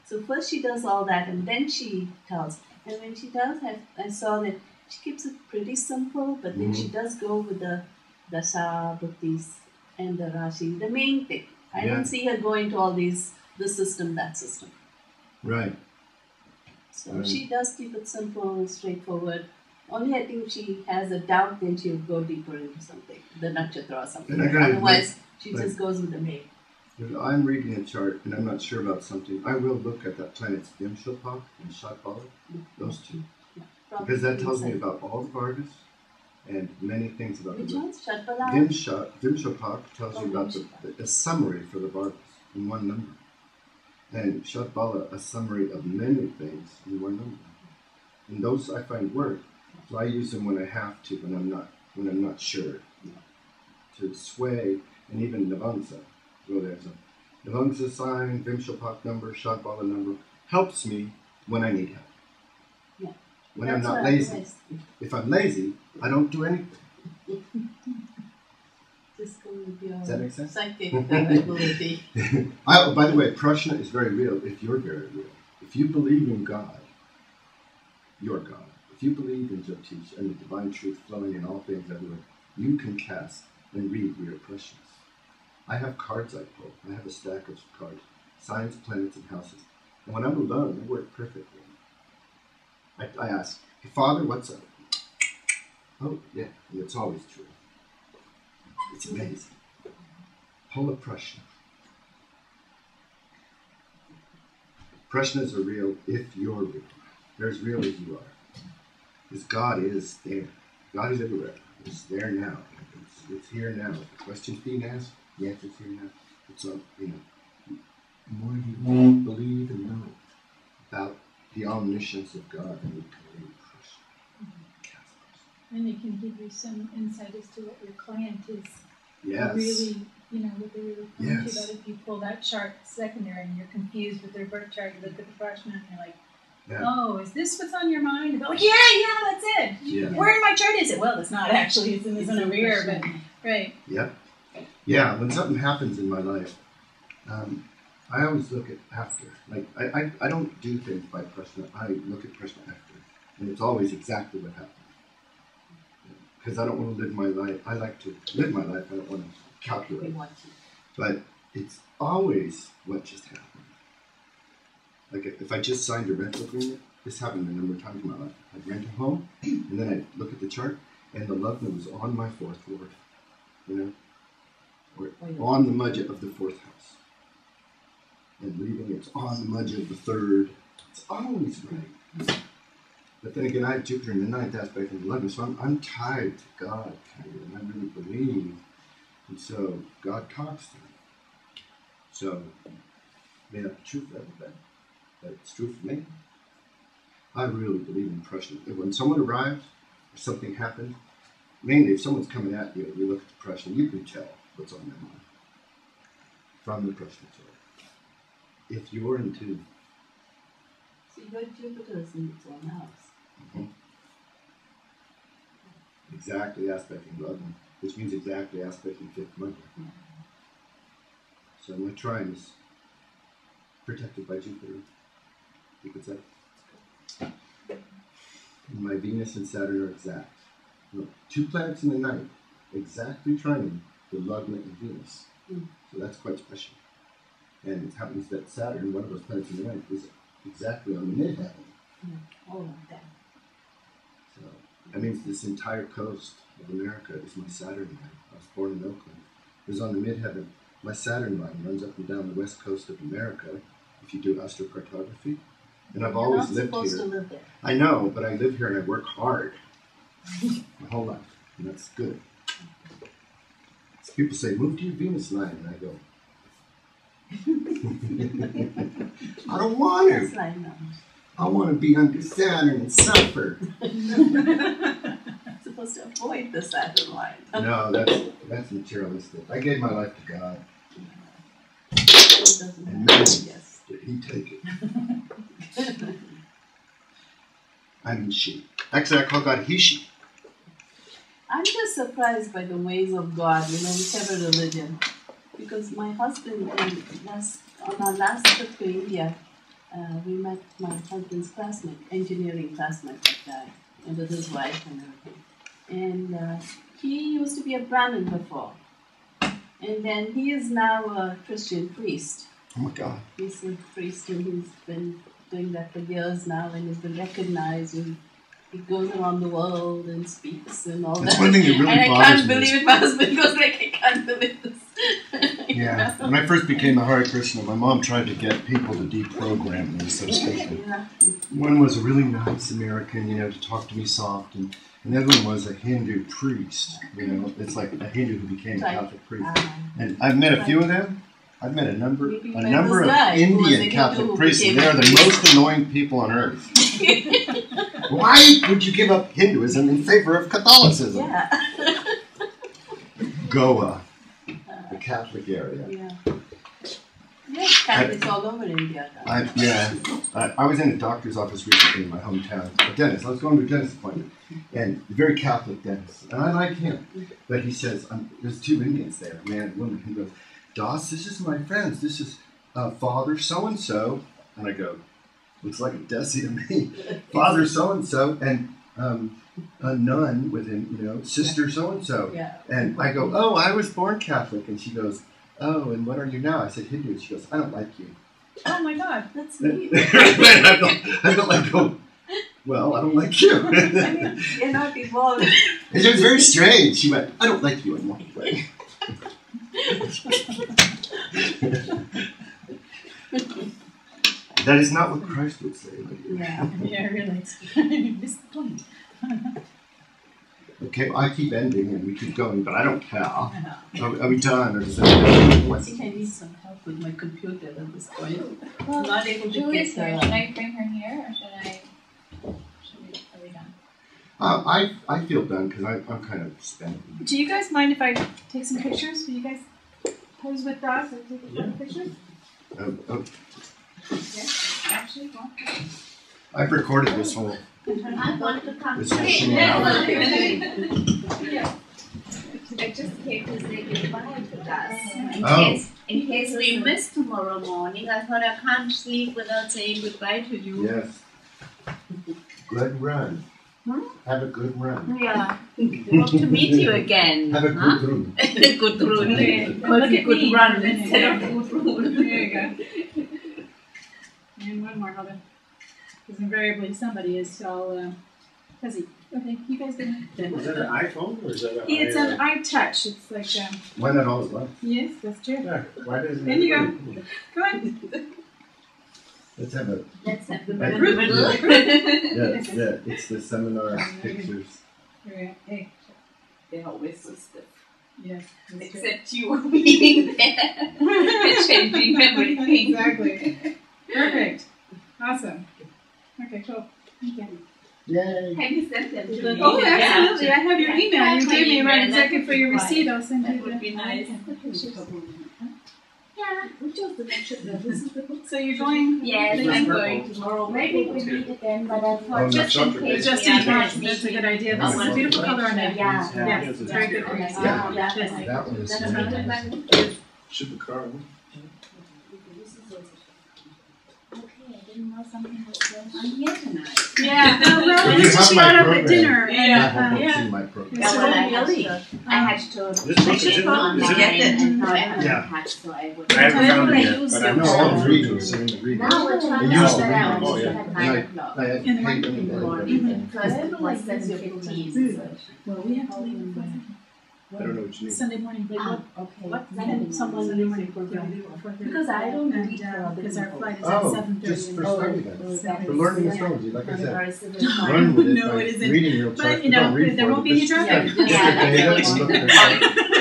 So first she does all that and then she tells. And when she tells, I saw that she keeps it pretty simple, but then she does go with the Dasha, Bhaktis, and the Rashi, the main thing. I don't see her go into all these, this system, that system. Right. So she does keep it simple, straightforward. Only I think if she has a doubt, then she'll go deeper into something, the nakshatra or something. Otherwise, she just goes with the main. If I'm reading a chart and I'm not sure about something, I will look at that planet's Vimshopak and Shatbala, those two. Yeah, Because that tells me about all the Vargas and many things about which the one's Shatbala? Vimshopak tells you about a summary for the Vargas in one number. And Shatbala, a summary of many things in one number. And those I find work. So I use them when I have to, when I'm not sure. To sway, and even Navamsa. Go there. So Navamsa sign, Vimshopak number, Shatbala number helps me when I need help. Yeah. When I'm not lazy. If I'm lazy, I don't do anything. Just go with your Does that make sense? psychic ability. By the way, Prashna is very real if you're very real. If you believe in God, you're God. If you believe in Jyotish and the divine truth flowing in all things everywhere, you can cast and read your Prashnas. I have cards I pull. I have a stack of cards, signs, planets, and houses. And when I'm alone, they work perfectly. I ask, hey, Father, what's up? Oh, yeah, and it's always true. It's amazing. Pull a Prashna. Prashnas are real if you're real. They're as real as you are. Because God is there. God is everywhere. It's there now. It's here now. If the question's being asked, the answer's here now. It's on, the more you believe and know about the omniscience of God, and you can read Prashna. And it can give you some insight as to what your client is Yes. really, what they're really pointing to. Yes. That if you pull that chart secondary and you're confused with their birth chart, you look at the Prashna and you're like, oh, is this what's on your mind? And they're like, yeah, that's it. Yeah. Where in my chart is it? Well, it's not actually. It's in this one over here, but right. Yep. Yeah, when something happens in my life, I always look at after. Like, I don't do things by Prashna. I look at Prashna after. And it's always exactly what happened. Because I don't want to live my life. I like to live my life. I don't want to calculate. But it's always what just happened. Like if I just signed a rental agreement, this happened a number of times in my life. I'd rent a home, and then I'd look at the chart, and the Lugna was on my fourth lord, or on the Majja of the fourth house. And leaving, it's on the Majja of the third. It's always right. But then again, I have Jupiter in the ninth aspect of the Lugna, so I'm tied to God, kind of, and I really believe. And so God talks to me. So, may not be true for everybody, but it's true for me. I really believe in Prashna. When someone arrives, or something happened, mainly if someone's coming at you, you look at the Prashna, you can tell what's on their mind from the Prashna chart. If you're in tune. So your Jupiter is in its own house. Mm-hmm. Exactly aspecting Lugna, which means exactly aspecting fifth Majja. Yeah. So my trine is protected by Jupiter, you could say. And my Venus and Saturn are exact. Look, 2 planets in the ninth, exactly trining the Lugna and Venus. So that's quite special. And it happens that Saturn, one of those planets in the ninth, is exactly on the midheaven. All of that. So that means this entire coast of America is my Saturn line. I was born in Oakland. It was on the midheaven. My Saturn line runs up and down the west coast of America, if you do astrocartography. And I've You're always not lived supposed here. to live there. I know, but I live here and I work hard my whole life, and that's good. So people say, move to your Venus line, and I go, I don't want That's to. like, no. I want to be under Saturn and suffer. Supposed to avoid the Saturn line. No, that's materialistic. I gave my life to God, It doesn't and matter. man, Yes. did He take it. I mean, she. Actually, I call God He, she. I'm just surprised by the ways of God, whichever religion. Because my husband, on our last trip to India, we met my husband's classmate, engineering classmate that guy, and with his wife and everything. And he used to be a Brahmin before. And then he is now a Christian priest. Oh my God. He's a priest and he's been doing that for years now and has been recognized. And he goes around the world and speaks and all That's that. one thing that really and I bothers can't me. believe it. My husband goes like, I can't believe this. Yeah. When I first became a Hare Krishna, my mom tried to get people to deprogram me, so to speak. Yeah. One was a really nice American, to talk to me soft, and the other one was a Hindu priest. It's like a Hindu who became a Catholic priest. And I've met a few of them. I've met a number Maybe you of met this guy who was a Indian Hindu Catholic who priests, and became they're a the priest. most annoying people on earth. Why would you give up Hinduism in favor of Catholicism? Yeah. Goa, the Catholic area. Yeah. Yeah, Catholics all over India. I was in a doctor's office recently in my hometown, a dentist. I was going to a dentist appointment, and a very Catholic dentist, and I like him. But he says, there's two Indians there, a man and a woman. He goes, Das, this is my friends. This is Father so-and-so. And I go, looks like a Desi to me. Father so-and-so, and a nun with him, sister so-and-so. Yeah. And I go, oh, I was born Catholic. And she goes, oh, and what are you now? I said, Hindu. She goes, I don't like you. Oh my God. That's neat. I go, well, I don't like you. I mean, you're not evolved. It was very strange. She went, I don't like you, and walked away. That is not what Christ would say. Yeah. Yeah, really. Missed the point. Okay, well, I keep ending and we keep going, but I don't care. Are Uh-huh. we done? Or is there I think I need some help with my computer at this point. I'm not able to Julie's get here. Should I bring her here or are we done? I feel done because I'm kind of spent. Do you guys mind if I take some pictures? Will you guys pose with us and take a couple pictures? Yeah, actually, well. I've recorded this whole I want to come. this whole thing Yeah. out. I just came to say goodbye to us. Oh. In case we miss tomorrow morning, I thought I can't sleep without saying goodbye to you. Yes. Good run. Have a good run. Yeah. Hope to meet you again. Have a good run. Good run. Look at Good me. run instead of good run. There you go. And one more, Mother. Because invariably somebody is, so fuzzy. Okay, you guys did it. Is that an iPhone or is that an It's an iTouch. It's like, Why not all at once? yes, that's true. Yeah, why doesn't In you everybody- Go on. Let's have a Let's have the yeah. It's the seminar pictures. Hey, They're always so stiff. yes, that's true. Except you being there. Changing everything. Exactly. Perfect. Awesome. Okay, cool. Thank you. Yay! Have you sent them to me? Oh, absolutely. I have your Yeah. email. You gave me Email, right that second would for be your fine. receipt. I'll send That you would the be nice. Yeah. We chose the picture. This is the book. So you're going? Yes, It's I'm purple. going tomorrow. Maybe we meet again, but I Oh, thought no, just in chocolate. case. Just we in are not case. That's a meeting. good idea. I This is a want beautiful to color on make it. sure. Yeah. Yes, it's very good for you. Yeah. Yes. That one is That's really another nice. one. Should the car. Okay, I didn't know something was going on here tonight. Yeah. Well, You it's just have she my got up at program. dinner. I And, hope yeah. it's in my program. Yeah, Yeah, well, well, I I had to. This book is in on there? Is my it? and thought I Yeah. would catch, so I would. I haven't found it yet, use but your I'm No, all phone. the readings, same the readings. Now we're trying It to used to get be. around Oh, yeah. at 9 o'clock. I had In the paid In the morning. them. First it was 7:15. Well, we have to leave. I don't know what you mean. Sunday morning. Okay. What Can someone Sunday leave morning the program? program? Because I don't And, read for other because our people. flight is at Oh, 7:30. just for study then. For For learning astrology, like I said. said. Learn with it No, by it isn't. reading your But, chart. you know, Don't read there for won't it, be any just traffic. study. Yeah, Look at that's data what and you look do. at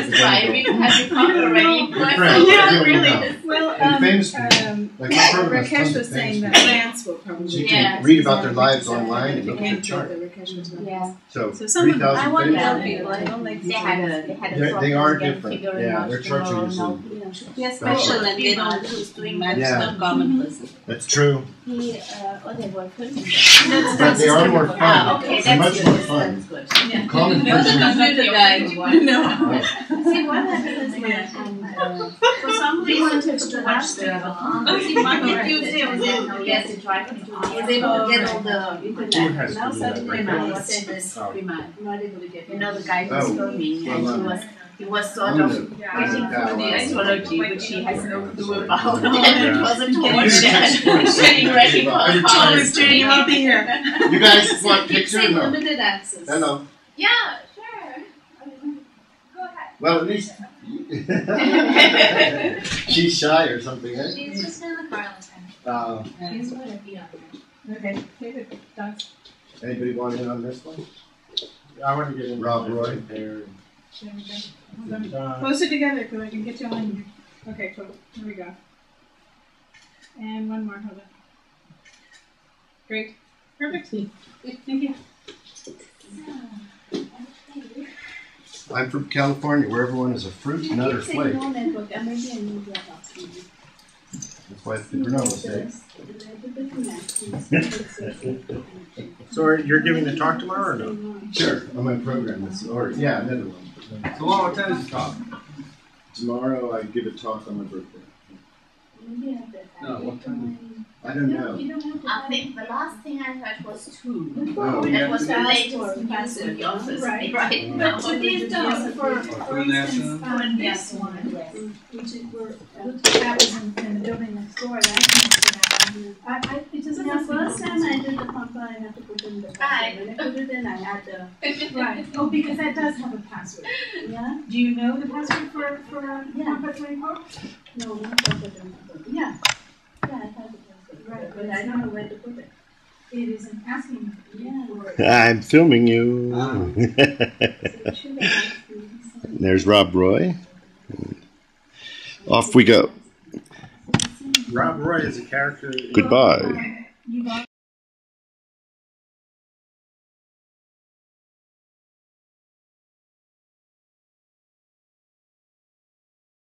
It's driving. Have you come already? Good friends. Yeah, Deal with really. them. Well, And famous people. Like my program has Rakesh tons was of saying famous that people. France will probably. So you Yeah. can read about their lives online and look at their chart. Yeah. So So someone- 3,000 I want famous to tell people. people. I don't like They had a They are problem different. figuring Yeah, out their charts are tomorrow. usually. They're special and they don't who's doing math. It's Yeah. not common person. That's true. He, they were filming. But they are more fun. Ah, okay, They're that's much good. more fun. That's good. Yeah. Common You're the person. computer guy. No. See, what happens when for some reason to watch the Monday, Tuesday, I was able to Yes, get it's right. I was able to get all the Who internet. has Now to do that suddenly right my now? boss said this remind. I'm not able to get You know the guy Oh, who's filming, and he was sort of getting through the astrology, which he has no clue about. And it was a torture. Getting ready for a call. Always turning out the year. You guys want Keep picture? saying No. limited access. Hello. Yeah, sure. Go ahead. Well, at least she's shy or something, eh? She's just in the car all the time. She's going to be on there. Okay, David, thoughts? Anybody want in on this one? I want to get in Rob Roy. there. There we go. Close it together so I can get you on here. Okay, cool. Here we go. And one more, hold on. Great. Perfect. Thank you. I'm from California, where everyone is a fruit, nut, or flake. No network. Maybe I need your box. That's why it's the granola steak. So you're giving the talk tomorrow or no? Sure, on my program. Or yeah, another one. So what time is the talk? Tomorrow I give a talk on my birthday. No, what time? I don't know. I think the last thing I heard was 2. Oh, That was the latest news in the office right now. But today's done for national? instance, on this one, which is where that was in the building next door. It doesn't The have first time I did the pampa, I had to put in the password. When I put it in, I had the Right. Oh, because that does have a password. yeah. Do you know the password for Yeah. Pampa 24? No, not password. Yeah. Yeah, I had the password. Right, But I don't know where to put it. It isn't asking Yeah. for I'm filming you. So it should have asked me. There's Rob Roy. Off we go. Rob Roy is a character. Goodbye. you